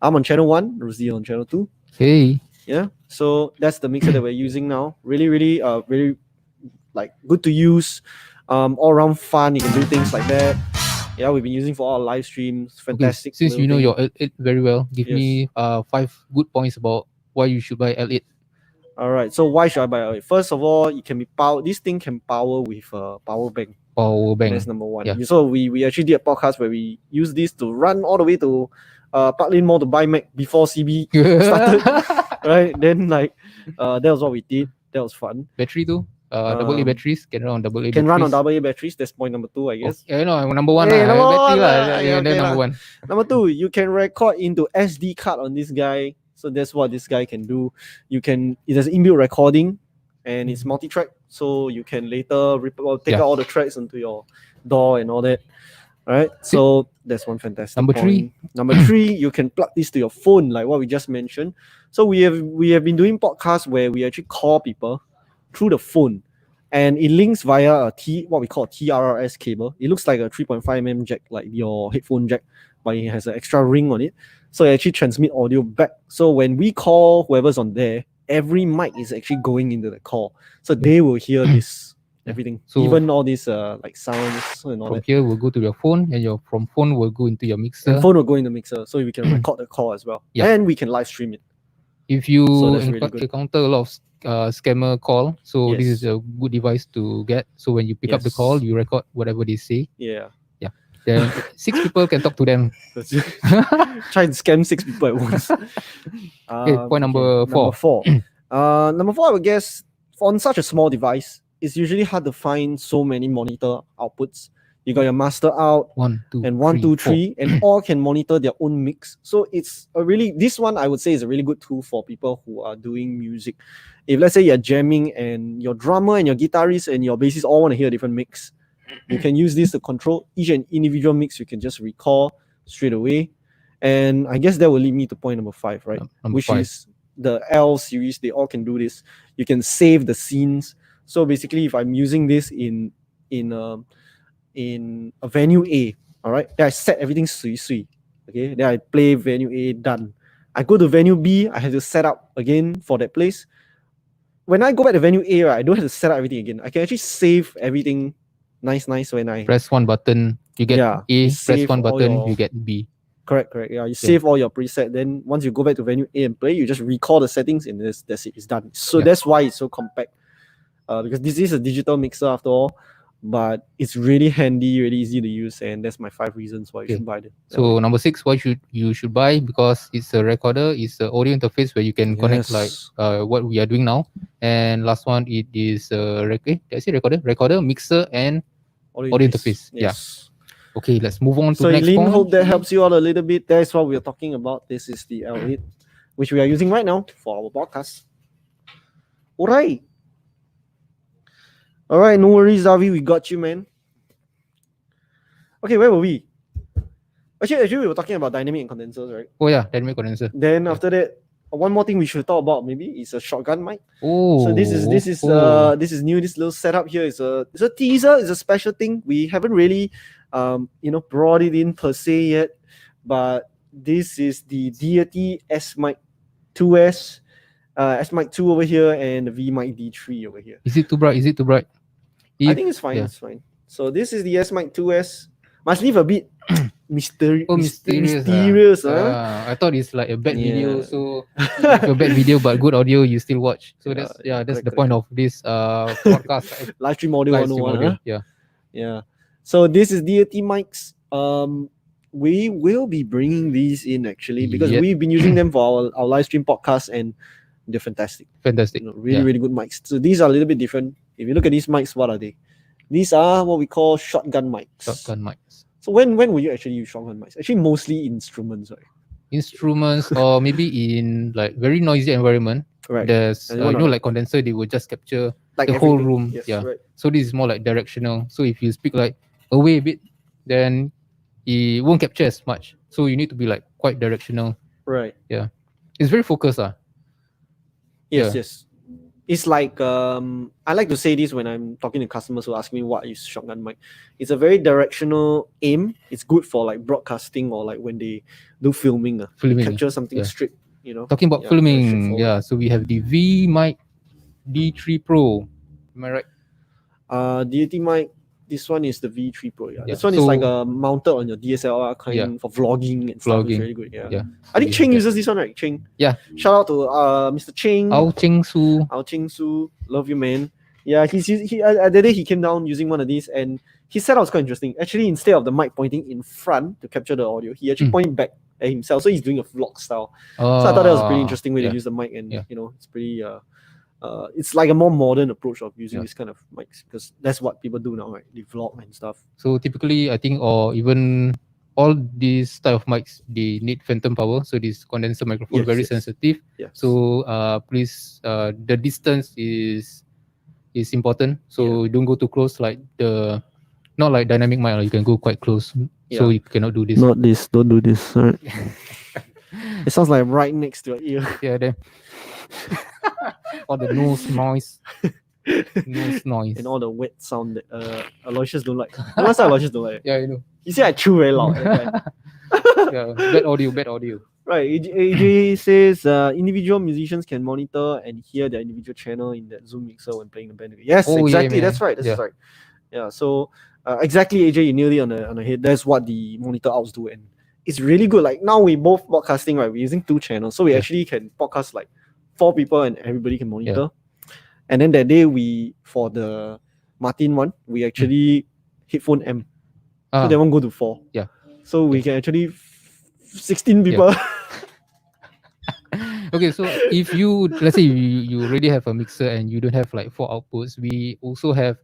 I'm on channel 1, Rusdi on channel 2. Hey. Yeah. So that's the mixer that we're using now. Really, very like good to use. All around fun. You can do things like that. Yeah, we've been using for our live streams. Okay, Fantastic. since you know little your L8 very well, give Yes. me 5 good points about why you should buy L8. All right. So why should I buy it? First of all, it can be power. This thing can power with a power bank. Power bank. That's number one. Yeah. So we actually did a podcast where we use this to run all the way to Park Lane Mall to buy Mac before CB started. Right. Then like that was what we did. That was fun. Battery too. AA batteries can run on AA Can batteries. run on AA batteries. That's point number 2, I guess. Yeah, no, number 1 Hey, number battery one lah. lah. Yeah, Okay number lah. 1. Number 2, you can record into SD card on this guy. So that's what this guy can do. It has inbuilt recording and it's multi-track. So you can later take out all the tracks into your DAW and all that. All right. So that's one fantastic Number point. Number 3, you can plug this to your phone, like what we just mentioned. So we have been doing podcasts where we actually call people through the phone. And it links via what we call a TRRS cable. It looks like a 3.5mm jack, like your headphone jack, but it has an extra ring on it. So it actually transmit audio back. So when we call whoever's on there, every mic is actually going into the call. So they will hear this, everything. So even all these like sounds and all from that. here will go to your phone, and from phone will go into your mixer. And phone will go in the mixer, so we can record the call as well. Yeah. And we can live stream it. If you that's really good. encounter a lot of scammer call, so Yes. this is a good device to get. So when you pick up the Yes. call, you record whatever they say. Yeah. Then 6 people can talk to them. Try and scam 6 people at once. Point number 4. Number 4, I would guess, on such a small device, it's usually hard to find so many monitor outputs. You got your master out, 1, 2, and 1, 2, 4. 3, and all can monitor their own mix. So it's this one I would say is a really good tool for people who are doing music. If let's say you're jamming and your drummer and your guitarist and your bassist all want to hear a different mix, you can use this to control each and individual mix. You can just record straight away. And I guess that will lead me to point number 5, right? Which 5. is the L series. They all can do this. You can save the scenes. So basically, if I'm using this in a venue A, all right, then I set everything sui. Okay, then I play venue A, done. I go to venue B, I have to set up again for that place. When I go back to venue A, right, I don't have to set up everything again. I can actually save everything nice when I press 1 button, you get A. Press 1 button, you get B. Correct. Yeah, you save all your preset. Then once you go back to venue A and play, you just recall the settings and that's it. It's done. So that's why it's so compact. Because this is a digital mixer after all, but it's really handy, really easy to use, and that's my 5 reasons why you should buy it. So number 6, why you should buy? Because it's a recorder, it's an audio interface where you can connect like what we are doing now. And last one, it is did I say recorder, mixer, and audio interface. Yes. Okay, let's move on to so next Eileen, point. hope that helps you all a little bit. That's what we're talking about. This is the L8, which we are using right now for our podcast. All right, no worries, Avi. We got you, man. Okay, where were we? Actually, we were talking about dynamic and condensers, right? Oh yeah, dynamic condenser. Then after that, one more thing we should talk about maybe is a shotgun mic. Oh, so this is new. This little setup here is a teaser. It's a special thing. We haven't really brought it in per se yet, but this is the Deity S Mic 2S, S Mic 2 over here, and the V Mic D3 over here. Is it too bright? I think it's fine. It's fine. So this is the S Mic 2S. Must leave a bit mysterious. I thought it's like a bad video. So if a bad video but good audio, you still watch. So that's the point of this podcast. Live stream audio 101. Yeah. So this is Deity mics. We will be bringing these in actually because we've been using them for our live stream podcast and they're fantastic. Really good mics. So these are a little bit different. If you look at these mics, what are they? These are what we call shotgun mics. So when will you actually use shotgun mics? Actually, mostly instruments, right? Instruments or maybe in like very noisy environment. Right. There's like condenser, they will just capture like the whole room. Yes, right. So this is more like directional. So if you speak like away a bit, then it won't capture as much. So you need to be like quite directional. Right. Yeah. It's very focused. Yes. It's like I like to say this when I'm talking to customers who ask me what is shotgun mic. It's a very directional aim. It's good for like broadcasting or like when they do filming. Capture something straight, Talking about filming, so we have the V Mic D3 Pro. Am I right? Deity mic This one is the V3 Pro. Yeah, Yeah, this one is like so- mounted on your DSLR kind for vlogging and stuff. It's Vlogging. really good. Yeah. Yeah. I think we Cheng have that. uses this one, right? Cheng. Yeah. Shout out to Mr. Cheng. Ao Cheng Su. Ao Cheng Su. Love you, man. Yeah, the day he came down using one of these, and his setup was quite interesting. Actually, instead of the mic pointing in front to capture the audio, he actually pointed back at himself. So he's doing a vlog style. So I thought that was a pretty interesting way to use the mic, and it's pretty it's like a more modern approach of using this kind of mics, because that's what people do now, right? They vlog and stuff. So typically, I think, or even all these type of mics, they need phantom power. So this condenser microphone very sensitive. Yes. So please, the distance is important. So don't go too close, like not like dynamic mic. You can go quite close. So you cannot do this. Not this. Don't do this. Right? It sounds like right next to your ear. Yeah, there. All the nose noise. And all the wet sound that Aloysius don't like. Last time Aloysius don't like. Yeah, you know. He said I chew very loud. Yeah, bad audio. Right. AJ says individual musicians can monitor and hear their individual channel in that Zoom mixer when playing the band. Yes, exactly. That's right. That's right. Yeah. So exactly, AJ, you nailed it on the head. That's what the monitor outs do, and it's really good. Like now we both podcasting, right? We're using 2 channels, so we actually can podcast like 4 people and everybody can monitor. And then that day for the Martin one, we actually headphone amp. So they won't go to 4. Yeah. So we can actually 16 people. Okay, so if let's say you already have a mixer and you don't have like 4 outputs, we also have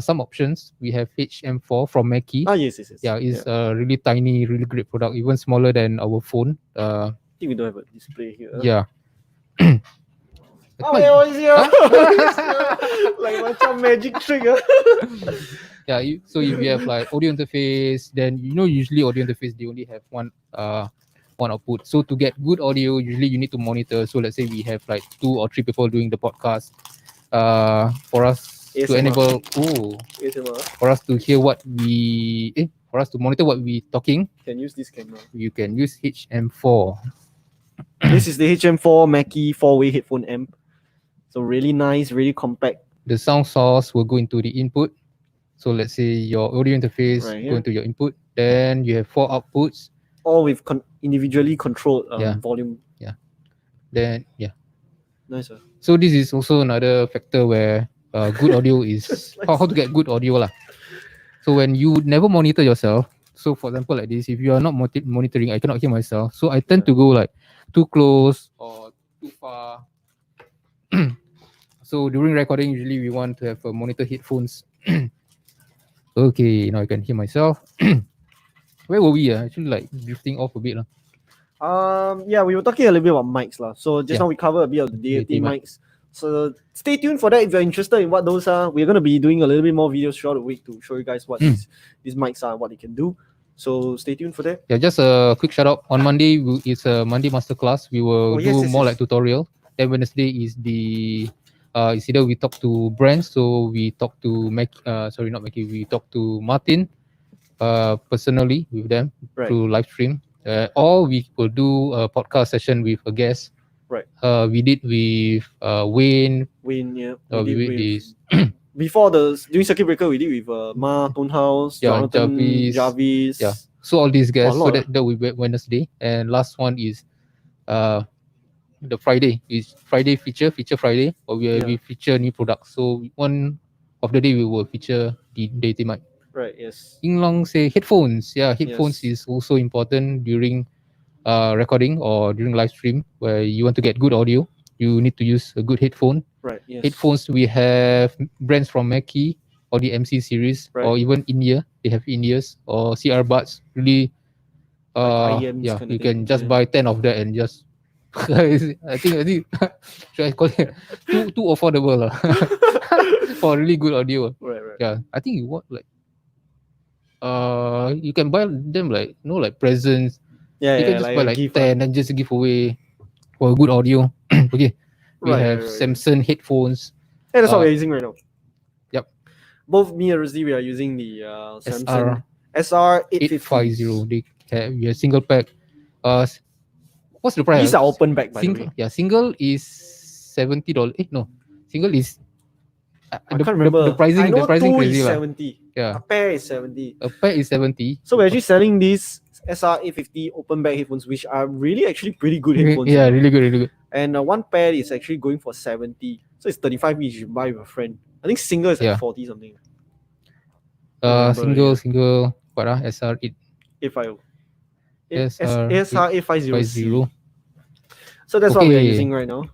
some options. We have HM4 from Mackie. Yes. Yeah, it's a really tiny, really great product, even smaller than our phone. I think we don't have a display here. Yeah. Like macam magic trick. Yeah, so if you have like audio interface, then usually audio interface they only have one output. So to get good audio, usually you need to monitor. So let's say we have like 2 or 3 people doing the podcast. For us to enable for us to hear what for us to monitor what we talking, can use this camera. You can use HM4. This is the HM4 Mackie 4-way headphone amp. So really nice, really compact. The sound source will go into the input. So let's say your audio interface go into your input. Then you have 4 outputs. All with individually controlled volume. Yeah. Then Nice. So this is also another factor where good audio is how to get good audio lah. So when you never monitor yourself, so for example like this, if you are not monitoring, I cannot hear myself. So I tend to go like too close or too far. So during recording, usually we want to have a monitor headphones. Okay, now I can hear myself. Where were we? Actually, like drifting off a bit. We were talking a little bit about mics. So just now we covered a bit of the DAT mics. So stay tuned for that if you're interested in what those are. We're going to be doing a little bit more videos throughout the week to show you guys what these mics are and what they can do. So stay tuned for that. Yeah, just a quick shout out. On Monday, it's a Monday masterclass. We will do more like tutorial. Then Wednesday is it's either we talk to brands. So we talk to we talk to Martin personally with them through live stream. Or we will do a podcast session with a guest. Right. We did with Wayne. We did this. Before during circuit breaker, we did with Ma, Tonehouse, Jonathan, Jarvis. Yeah. So all these guys. So that will be Wednesday. And last one is the Friday is feature Friday, or we feature new products. So one of the day we will feature the data mic. Right. Yes. Ying Long say headphones. Yeah, headphones is also important during recording or during live stream where you want to get good audio. You need to use a good headphone. Right. Yes. Headphones we have brands from Mackie or the MC series or even in-ear. They have in-ears or CR buds. Really, you can just buy 10 of that and just. I think should I call it too affordable for really good audio. Right. Yeah, I think you want like you can buy them like like presents. Yeah, you can just buy like 10 and just give away for good audio. Okay, we have Samsung headphones. Hey, that's what we're using right now. Yep. Both me and Rusdi, we are using the Samsung SR850. They have single pack. What's the price? These are open back, by the way. Yeah, single is $70. No, single is I can't remember. The pricing, I know the pricing two crazy is lah. 70. Yeah. A pair is 70. A pair is 70. So we're actually selling these SR850 open back headphones, which are really actually pretty good headphones. Yeah, really good, really good. And one pair is actually going for 70. So it's 35 each. You buy with a friend. I think single is like 40 something. Single. What SR8. 850. SR850. So that's what we are using right now.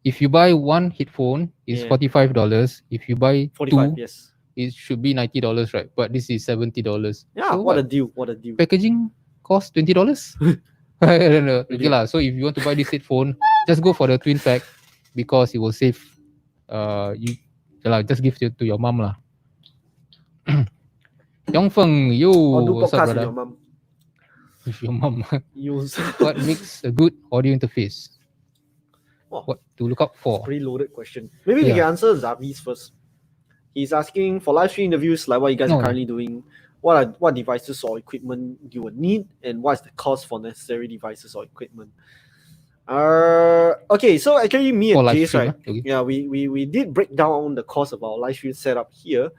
If you buy one headphone, it's $45. If you buy 45, two, yes, it should be $90, right? But this is $70. Yeah, so what a deal! What a deal! Packaging cost $20. I don't know. Okay lah. So if you want to buy this headphone, just go for the twin pack because it will save. Just give it to your mom lah. Yongfeng, yo, Or do what's up, podcast with brother? your mom. With your mom. Use What makes a good audio interface? Wow. What to look out for? Pretty loaded question. Maybe we can answer Zavi's first. He's asking for live stream interviews, like what you guys are currently doing. What devices or equipment you would need, and what's the cost for necessary devices or equipment? Okay, so actually me and Jace, right? Okay. Yeah, we did break down the cost of our live stream setup here.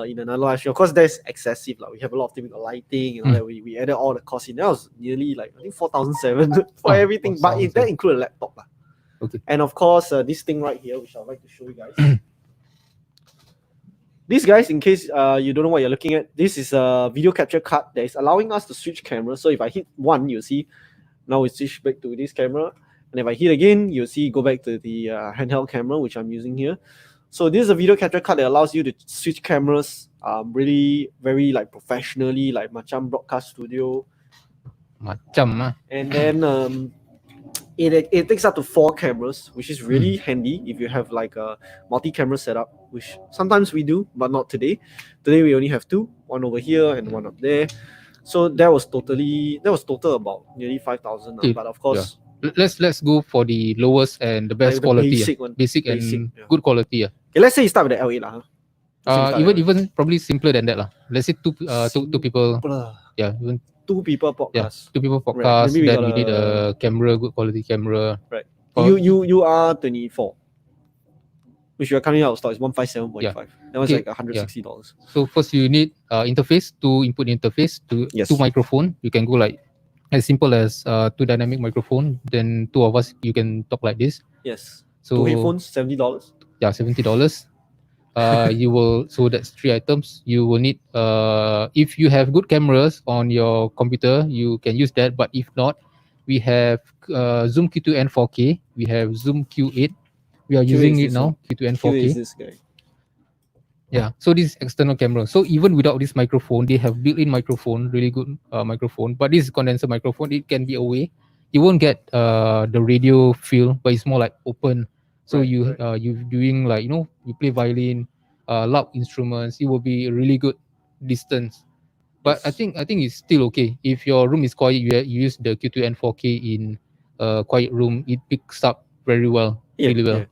In another live stream. Of course, that's excessive. Like we have a lot of typical lighting and all that. We added all the costs in. That was nearly like I think 4,700 for everything. But that included a laptop. Okay. And of course, this thing right here, which I'd like to show you guys. These guys, in case you don't know what you're looking at, this is a video capture card that is allowing us to switch cameras. So if I hit one, you'll see now we switch back to this camera. And if I hit again, you'll see go back to the handheld camera, which I'm using here. So this is a video capture card that allows you to switch cameras really very like professionally, like macam broadcast studio. And then it takes up to 4 cameras, which is really handy if you have like a multi-camera setup, which sometimes we do, but not today. Today we only have 2, one over here and one up there. So that was total about nearly 5,000. But of course, let's go for the lowest and the best like quality. Basic and good quality. Okay, let's say you start with the L8 even probably simpler than that lah. Let's say two people. Yeah, even 2 people podcast. Yeah, 2 people podcast. Right. Then we need a camera, good quality camera. Right. You are 24, which you are coming out of stock is 157.5. Yeah. That was like $160. Yeah. So first you need interface, 2 input interface, 2 microphone. You can go like as simple as 2 dynamic microphone. Then 2 of us you can talk like this. Yes. So 2 headphones, $70. Yeah, $70. You will, so that's 3 items. You will need if you have good cameras on your computer, you can use that. But if not, we have Zoom Q2N 4K. We have Zoom Q8. We are using it now. Q2N 4K. Q8 is this guy. Yeah. So this external camera. So even without this microphone, they have built-in microphone, really good microphone. But this is condenser microphone. It can be away. You won't get the radio feel, but it's more like open. So you doing like you play violin, loud instruments. It will be a really good distance. But I think it's still okay. If your room is quiet, you use the Q2N 4K in a quiet room. It picks up very well, really well.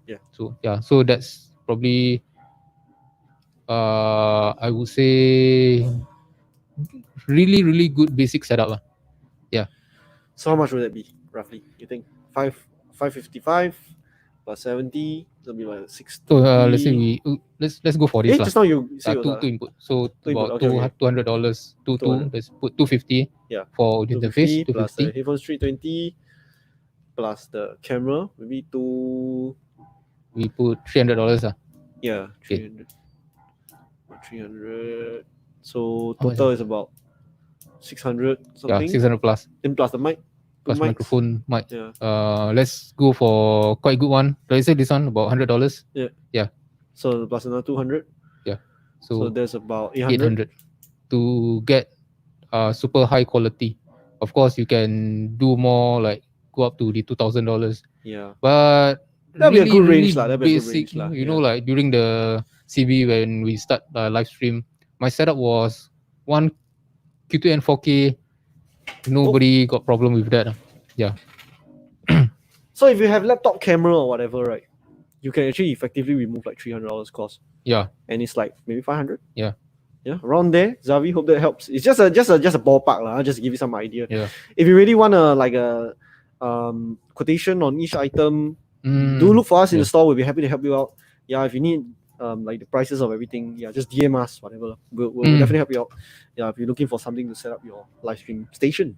So that's probably I would say really good basic setup. Yeah. So how much would that be roughly? You think 555? Plus 70, it'll be like 60. So let's say let's go for this. Just now you say two input. So about $200. Let's put 250. Yeah. For the interface. 250 plus the headphones 320 plus the camera maybe 2. We put $300. Yeah, 300. 300. So total is about 600 something. Yeah, 600 plus. Then plus the mic. Plus microphone, mic. Yeah. Let's go for quite good one. Let's say this one about $100. Yeah. So plus another 200. Yeah. So there's about 800 to get super high quality. Of course, you can do more, like go up to the $2,000. Yeah. But that'll be a good range, basic. You know, like during the CB when we start live stream, my setup was one Q2N 4K. Nobody got problem with that. Yeah. So if you have laptop camera or whatever, right, you can actually effectively remove like $300 cost. Yeah. And it's like maybe 500. Yeah. Yeah, around there. Zavi, hope that helps. It's just a ballpark lah. Just to give you some idea. Yeah. If you really want a quotation on each item, do look for us in the store. We'll be happy to help you out. Yeah, if you need like the prices of everything, yeah, just DM us, whatever. We'll Mm. definitely help you out. Yeah, if you're looking for something to set up your live stream station.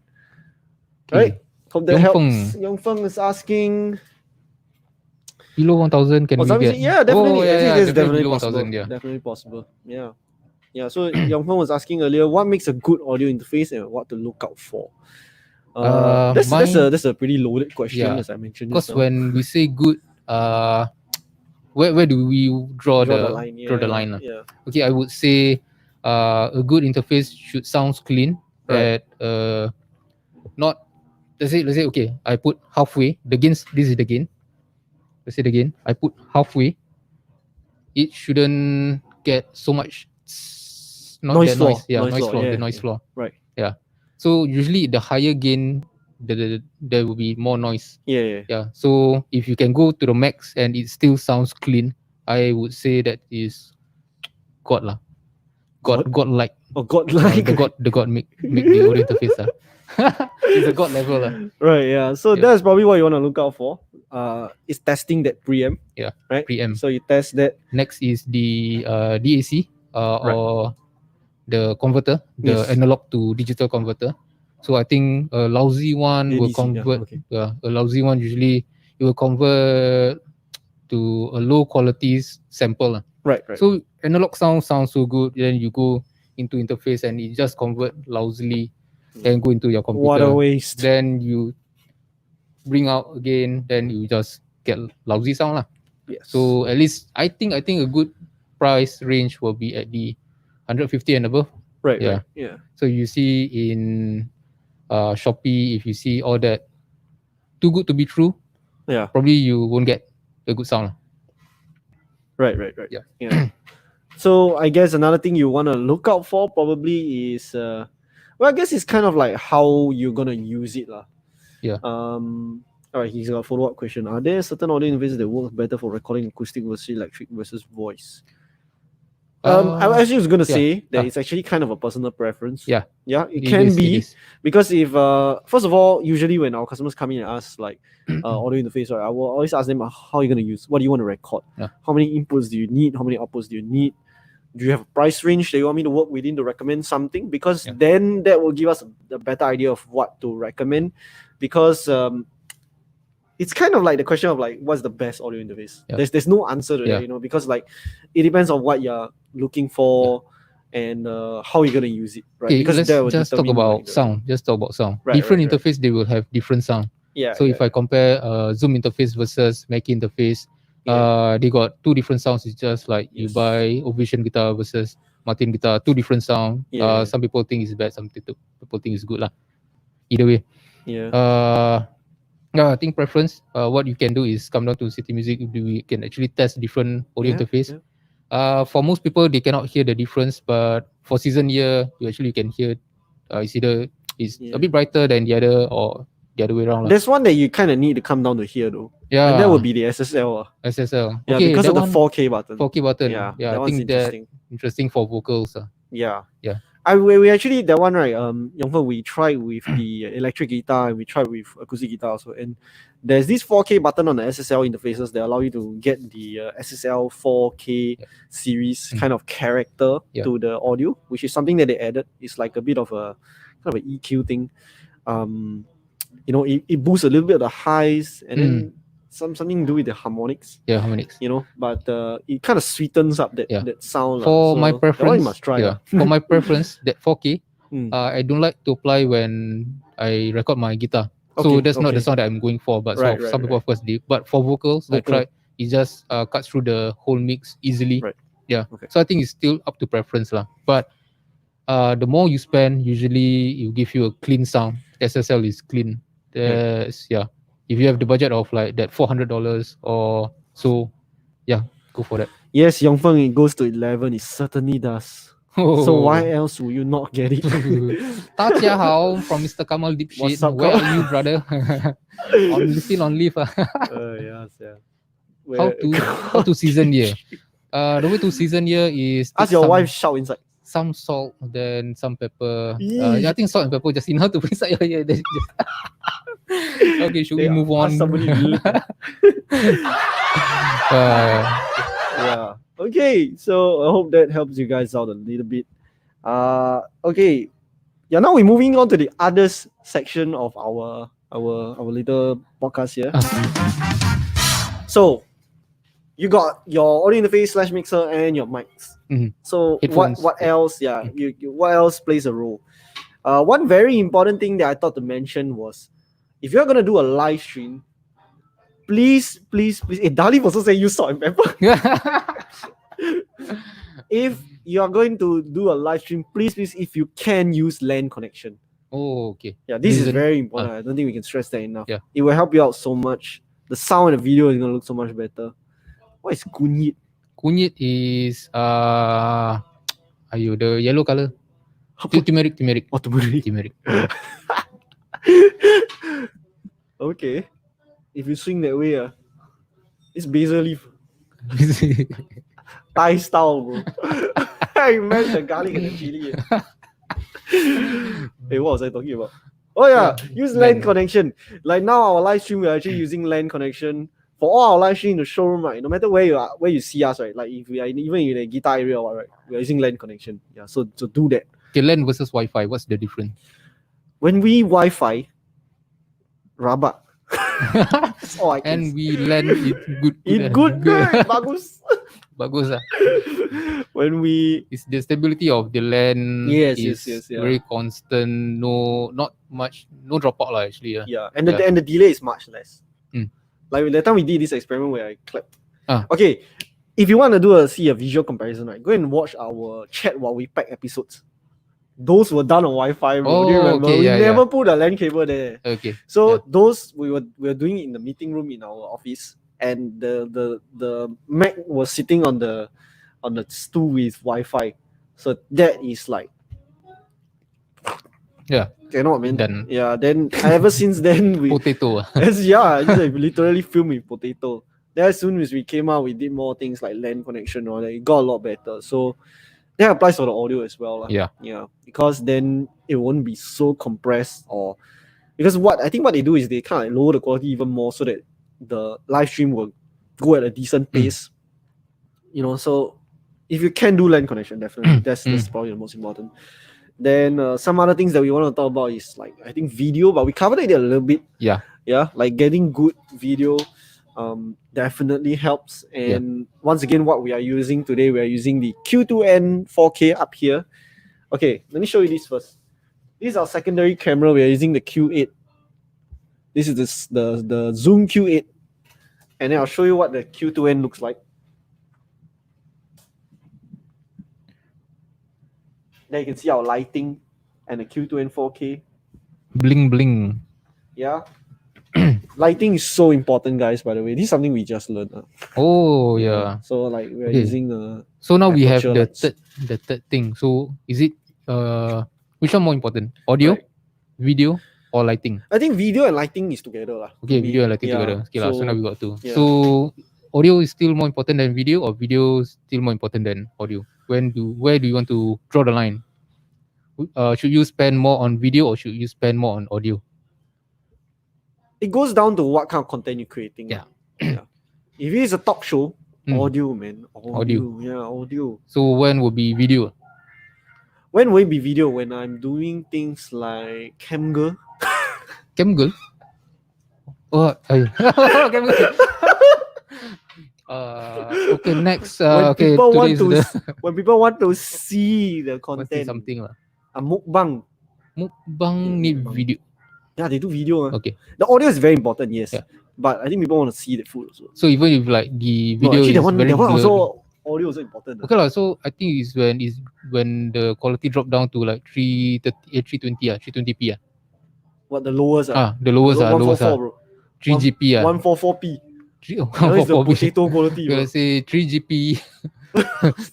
Okay. Right? Hope that Yong helps. Feng. Young Feng is asking. Below 1,000 can we get? Yeah, definitely. Oh, yeah, I think yeah, this is definitely definitely below possible. 1,000, yeah. Definitely possible. Yeah. Yeah. So Young Feng was asking earlier, what makes a good audio interface and what to look out for? That's a pretty loaded question, Yeah, as I mentioned. because just now. when we say good, where do we draw the line? draw the line? Yeah. Okay, I would say a good interface should sound clean. Right. That not let's say okay, I put halfway the gains. This is the gain. Let's say the gain. I put halfway. It shouldn't get so much Noise floor. noise. Yeah, noise floor. Yeah, The noise yeah. floor. Right. Yeah. So usually the higher gain, there will be more noise. Yeah. Yeah. So if you can go to the max and it still sounds clean, I would say that is God lah. God-like. Oh, God-like. The God make the audio interface lah. It's a God level lah. Right. Yeah. So Yeah. that's probably what you want to look out for. Is testing that preamp. Yeah. Right. Preamp. So you test that. Next is the DAC Right. or the converter, the Yes. analog to digital converter. So I think a lousy one will ADC, yeah, convert. okay. A lousy one usually it will convert to a low quality sample lah. Right. So analog sounds so good, then you go into interface and it just convert lousily, then go into your computer. What a waste. Then you bring out again, then you just get lousy sound lah. Yes. So at least I think a good price range will be at the 150 and above. Right. Yeah. Right. Yeah. So you see in Shopee, if you see all that too good to be true, Yeah. probably you won't get a good sound. Right. Yeah. So I guess another thing you want to look out for probably is well, I guess it's kind of like how you're gonna use it lah. Yeah. All right, he's got a follow-up question. Are there certain audio interfaces that work better for recording acoustic versus electric versus voice? I actually was gonna say that it's actually kind of a personal preference. Yeah. Yeah, it can be. Because if first of all, usually when our customers come in and ask like audio interface, right, I will always ask them how are you gonna use, what do you want to record, how many inputs do you need, how many outputs do you need, do you have a price range that you want me to work within to recommend something? Because then that will give us a better idea of what to recommend. Because it's kind of like the question of like what's the best audio interface. There's no answer to that, you know, because like it depends on what you're looking for and how you're gonna use it, right? Okay, because let's just talk about sound. Just talk about sound. Different interface they will have different sound. Yeah. So if I compare Zoom interface versus Mackie interface, they got two different sounds. It's just like you buy Ovation guitar versus Martin guitar, two different sound. Some people think it's bad, some people think it's good lah. Either way. I think preference. What you can do is come down to City Music. We can actually test different audio interface. For most people, they cannot hear the difference, but for season year, you actually can hear. It's either a bit brighter than the other, or the other way around. There's one that you kind of need to come down to hear though. Yeah. And that would be the SSL. SSL. Yeah, because of the 4K button. 4K button. Yeah. I that think that's interesting for vocals. Yeah. Yeah. We actually that one right. Yongfen, we tried with the electric guitar and we tried with acoustic guitar also. And there's this 4K button on the SSL interfaces that allow you to get the SSL 4K series kind of character to the audio, which is something that they added. It's like a bit of a kind of an EQ thing. You know, it boosts a little bit of the highs and then something to do with the harmonics. Yeah, harmonics. You know, but it kind of sweetens up that sound. For my preference, you must try. For my preference, that 4K, I don't like to apply when I record my guitar. So that's not the sound that I'm going for. But some people of course do. But for vocals, I tried. It just cuts through the whole mix easily. Right. Yeah. Okay. So I think it's still up to preference lah. But the more you spend, usually it will give you a clean sound. SSL is clean. If you have the budget of like that $400 or so, go for that. Yes, Yongfeng, it goes to 11. It certainly does. So why else would you not get it? Tajia Hao from Mr. Kamal Dipshit. Where are you, brother? Still on leave. How to season year? The way to season year is ask your wife shout inside. Some salt, then some pepper. I think salt and pepper just enough to put inside your ear. Okay, should we move on? Okay, so I hope that helps you guys out a little bit. Okay. Yeah, now we're moving on to the others section of our little podcast here. So you got your audio interface / mixer and your mics. Mhm. So Headphones. what else? Yeah, what else plays a role? One very important thing that I thought to mention was, if you're gonna do a live stream, please. Dali also say use salt and pepper. If you are going to do a live stream, please, if you can use LAN connection. Oh, okay. Yeah, this is very important. I don't think we can stress that enough. Yeah. It will help you out so much. The sound and the video is gonna look so much better. What is kunyit? Kunyit is the yellow color. Turmeric. Oh, turmeric. Turmeric. Okay. If you swing that way, it's basil leaf. Thai style, bro. I mash the garlic and the chili. Hey, what was I talking about? Oh yeah, use LAN connection. Like now our live stream, we're actually using LAN connection for all our live stream in the showroom, right? No matter where you are, where you see us, right? Like if we are even in the guitar area, or what, right? We are using LAN connection. Yeah, so do that. Okay, LAN versus Wi-Fi. What's the difference? When we Wi-Fi, rabak. That's all I can And we LAN it good. It good, bagus. Bagus lah. When we It's the stability of the LAN Yes, is yeah. very constant. No drop out lah actually. Yeah, and the delay is much less. Mm. Like the time we did this experiment where I clapped. Ah. Okay, if you want to see a visual comparison, right, go and watch our chat while we pack episodes. Those were done on Wi-Fi. Bro. Do you remember? Okay, we yeah, never put a LAN cable there. Okay. So those we were doing it in the meeting room in our office, and the Mac was sitting on the stool with Wi-Fi. So that is like, cannot, man. Done. Yeah, then ever since then we Potato. yeah, just like literally filmed with potato. Then as soon as we came out, we did more things like LAN connection, or it got a lot better. So that applies for the audio as well. Yeah. Yeah. Because then it won't be so compressed, or because what they do is they kind of lower the quality even more so that the live stream will go at a decent pace. You know, so if you can do LAN connection, definitely that's probably the most important. Then some other things that we want to talk about is like, I think video, but we covered it a little bit. Yeah, like getting good video definitely helps. And once again, what we are using today, we are using the Q2N 4K up here. Okay, let me show you this first. This is our secondary camera. We are using the Q8. This is the Zoom Q8, and then I'll show you what the Q2N looks like. There you can see our lighting and the Q2N 4K. Bling bling. Yeah. Lighting is so important, guys, by the way. This is something we just learned. Oh, yeah. So like we're using So now we have aperture the third thing. So is it which one more important? Audio, video, or lighting? I think video and lighting is together lah. Okay, video and lighting together. Okay, so now we got two. Yeah. So audio is still more important than video, or video is still more important than audio? Where do you want to draw the line? Should you spend more on video, or should you spend more on audio? It goes down to what kind of content you're creating. Yeah. Yeah. If it is a talk show, audio, man. Audio. Yeah, audio. So when will be video? When will it be video? When I'm doing things like cam girl. Cam girl? Oh, cam girl. Okay, next. When people want to see the content. Something lah. Mukbang. Mukbang need video. Yeah, they do video. Okay. The audio is very important, yes. Yeah. But I think people want to see the food also. So even if like the video actually, is very that one blurred, also audio also important. Okay lah. So I think it's when the quality drop down to like 320p. What, the lowest? The lowest. 144, bro. 3GP. 144p. That is the potato quality. You say 3GP.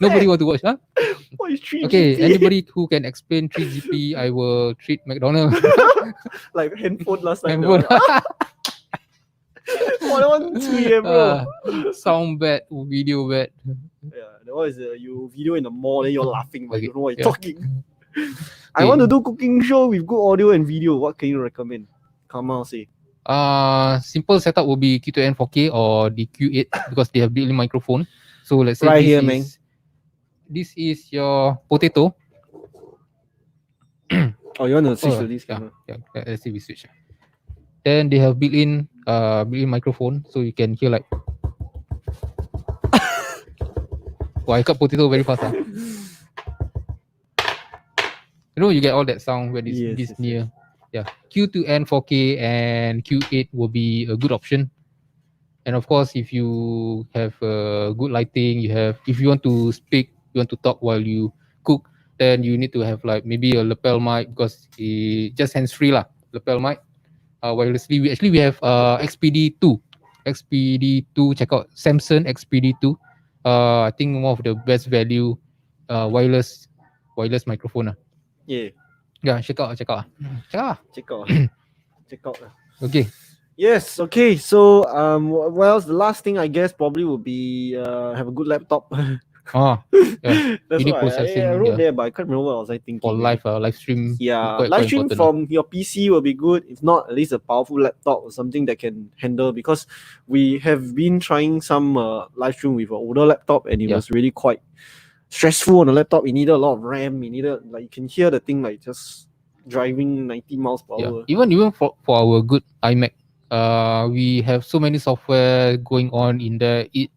Nobody want to watch, huh? What is 3GP? Okay, anybody who can explain 3GP, I will treat McDonald's. Like handphone last time. Handphone. That one 3M, bro. Sound bad, video bad. Yeah, that one is you video in the mall, then you're laughing, but you don't know what you're talking. I Okay. want to do cooking show with good audio and video. What can you recommend? Come on, say. Simple setup will be Q2N 4K or the Q8 because they have built-in microphone. So let's say Right here, man. this is your potato. Oh, you want to switch to this yeah, camera? yeah. Let's see we switch. Then they have built-in microphone, so you can hear like. Wow, I cut potato very fast. You know, you get all that sound when it's this near. Yeah, Q2N 4K and Q8 will be a good option. And of course, if you have good lighting, if you want to speak, you want to talk while you cook, then you need to have like maybe a lapel mic because it just hands free lah. Lapel mic. Wirelessly, we have XPD2. Check out Samsung XPD2. I think one of the best value wireless microphone. Yeah. Yeah, check out. Check out. Check out. Okay. Yes. Okay. So well, the last thing I guess probably would be have a good laptop. Yeah. That's Video what processing, I wrote there, but I can't remember what was I thinking. For live stream. Yeah, quite live stream important, from your PC will be good. If not, at least a powerful laptop or something that can handle. Because we have been trying some live stream with an older laptop, and it was really quite stressful on the laptop. It needed a lot of RAM. It needed, like, you can hear the thing like just driving 90 miles per hour. Even for our good iMac, we have so many software going on in there. It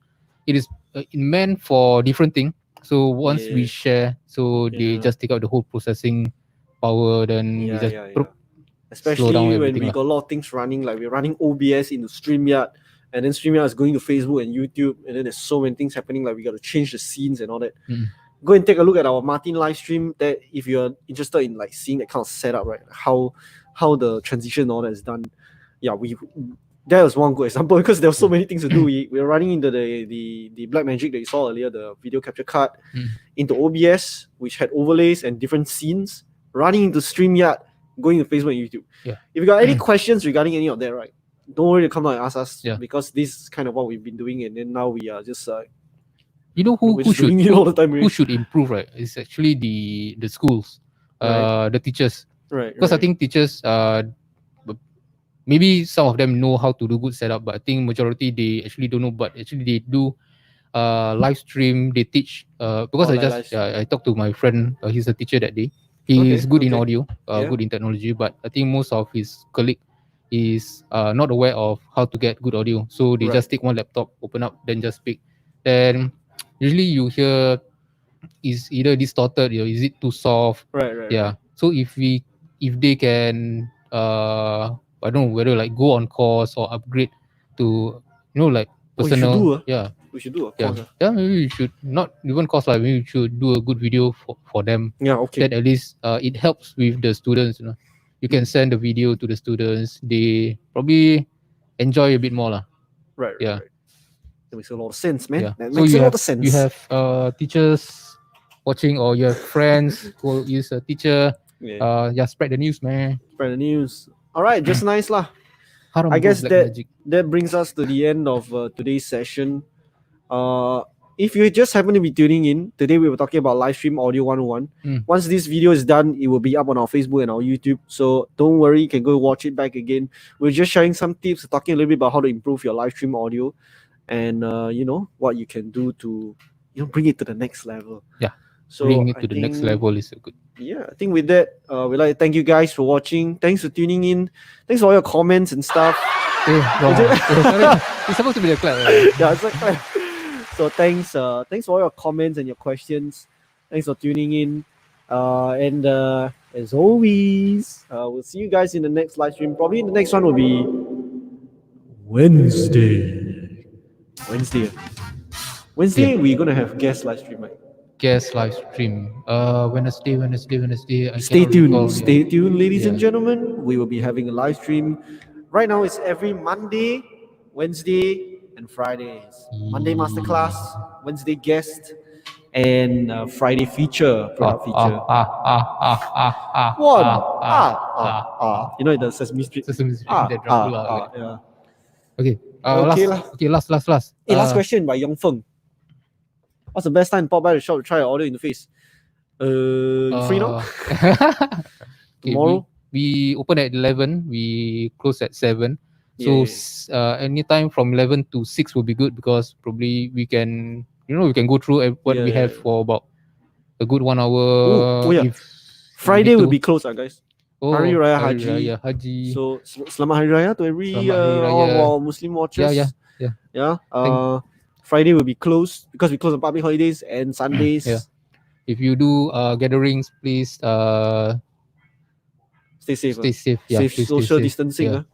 is meant for different thing. So once we share, so they just take out the whole processing power. Then we just especially when we got a lot of things running, like we're running OBS into StreamYard, and then StreamYard is going to Facebook and YouTube, and then there's so many things happening, like we got to change the scenes and all that. Go and take a look at our Martin live stream, that if you're interested in like seeing that kind of setup, right, how the transition and all that is done. Yeah, that was one good example, because there were so many things to do. We were running into the Black Magic that you saw earlier, the video capture card, into OBS, which had overlays and different scenes, running into StreamYard, going to Facebook and YouTube. If you got any questions regarding any of that, right, don't worry to come out and ask us, because this is kind of what we've been doing, and then now we are just you know who should improve, right? It's actually the schools, the teachers, right? Because I think teachers maybe some of them know how to do good setup, but I think majority they actually don't know. But actually they do live stream. They teach because I talked to my friend. He's a teacher that day. He is good in audio, good in technology, but I think most of his colleague is not aware of how to get good audio. So they just take one laptop, open up, then just speak. Then usually you hear is either distorted, is it too soft? Right. So if they can I don't know whether like go on course or upgrade to like personal. We should do a course. Maybe we should not even course, like maybe we should do a good video for them. That at least it helps with the students. You can send the video to the students. They probably enjoy a bit more lah. Right. That makes a lot of sense, man. That So makes a lot of sense. You have teachers watching, or you have friends who is a teacher. Spread the news, man. Spread the news. All right, just nice lah. I guess that brings us to the end of today's session. If you just happen to be tuning in, today we were talking about live stream audio 101. Once this video is done, it will be up on our Facebook and our YouTube. So don't worry, you can go watch it back again. We're just sharing some tips, talking a little bit about how to improve your live stream audio, and what you can do to bring it to the next level. So bring it to the next level is good. I think with that, we'd like to thank you guys for watching. Thanks for tuning in. Thanks for all your comments and stuff. It's supposed to be a clap. It's like clap. So thanks for all your comments and your questions. Thanks for tuning in. And as always, we'll see you guys in the next live stream. Probably the next one will be Wednesday. Wednesday, we're gonna have guest live stream, right? Guest live stream. Wednesday. Stay tuned, ladies and gentlemen. We will be having a live stream. Right now, it's every Monday, Wednesday, and Fridays. Monday masterclass, Wednesday guest, and Friday product feature. You know the Sesame Street. That Dracula. Okay. Last. Last question by Yong Feng. What's the best time to pop by the shop to try your audio interface? Free now? Tomorrow? We open at 11. We close at 7. So anytime from 11 to 6 will be good, because probably we can we can go through what we have for about a good 1 hour. Oh yeah. If Friday will be closed, guys. Hari Raya Hari Haji. Raya Haji. So Selamat Hari Raya to every Selamat Hari Raya. all our Muslim watchers. Yeah. Friday will be closed because we close on public holidays and Sundays. If you do gatherings, please stay safe. Stay safe. Safe please social stay safe. distancing.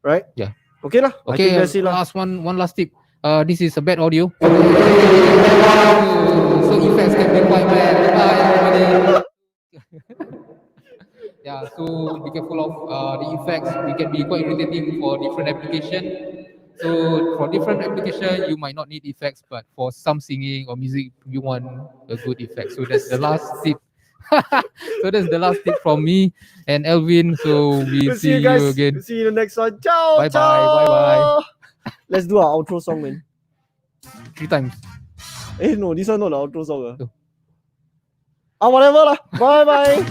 Right? Yeah. Okay lah. I think that's it lah. One last tip. This is a bad audio. So effects can be quite bad. Bye everybody. So be careful of the effects. We can be quite irritating for different application. So for different application, you might not need effects, but for some singing or music, you want a good effect. So that's the last tip. So that's the last tip from me and Elvin. So we'll see you guys again. We'll see you in the next one. Ciao. Bye bye. Let's do our outro song, man. 3 times. No, this one not the outro song. Whatever lah. Bye bye.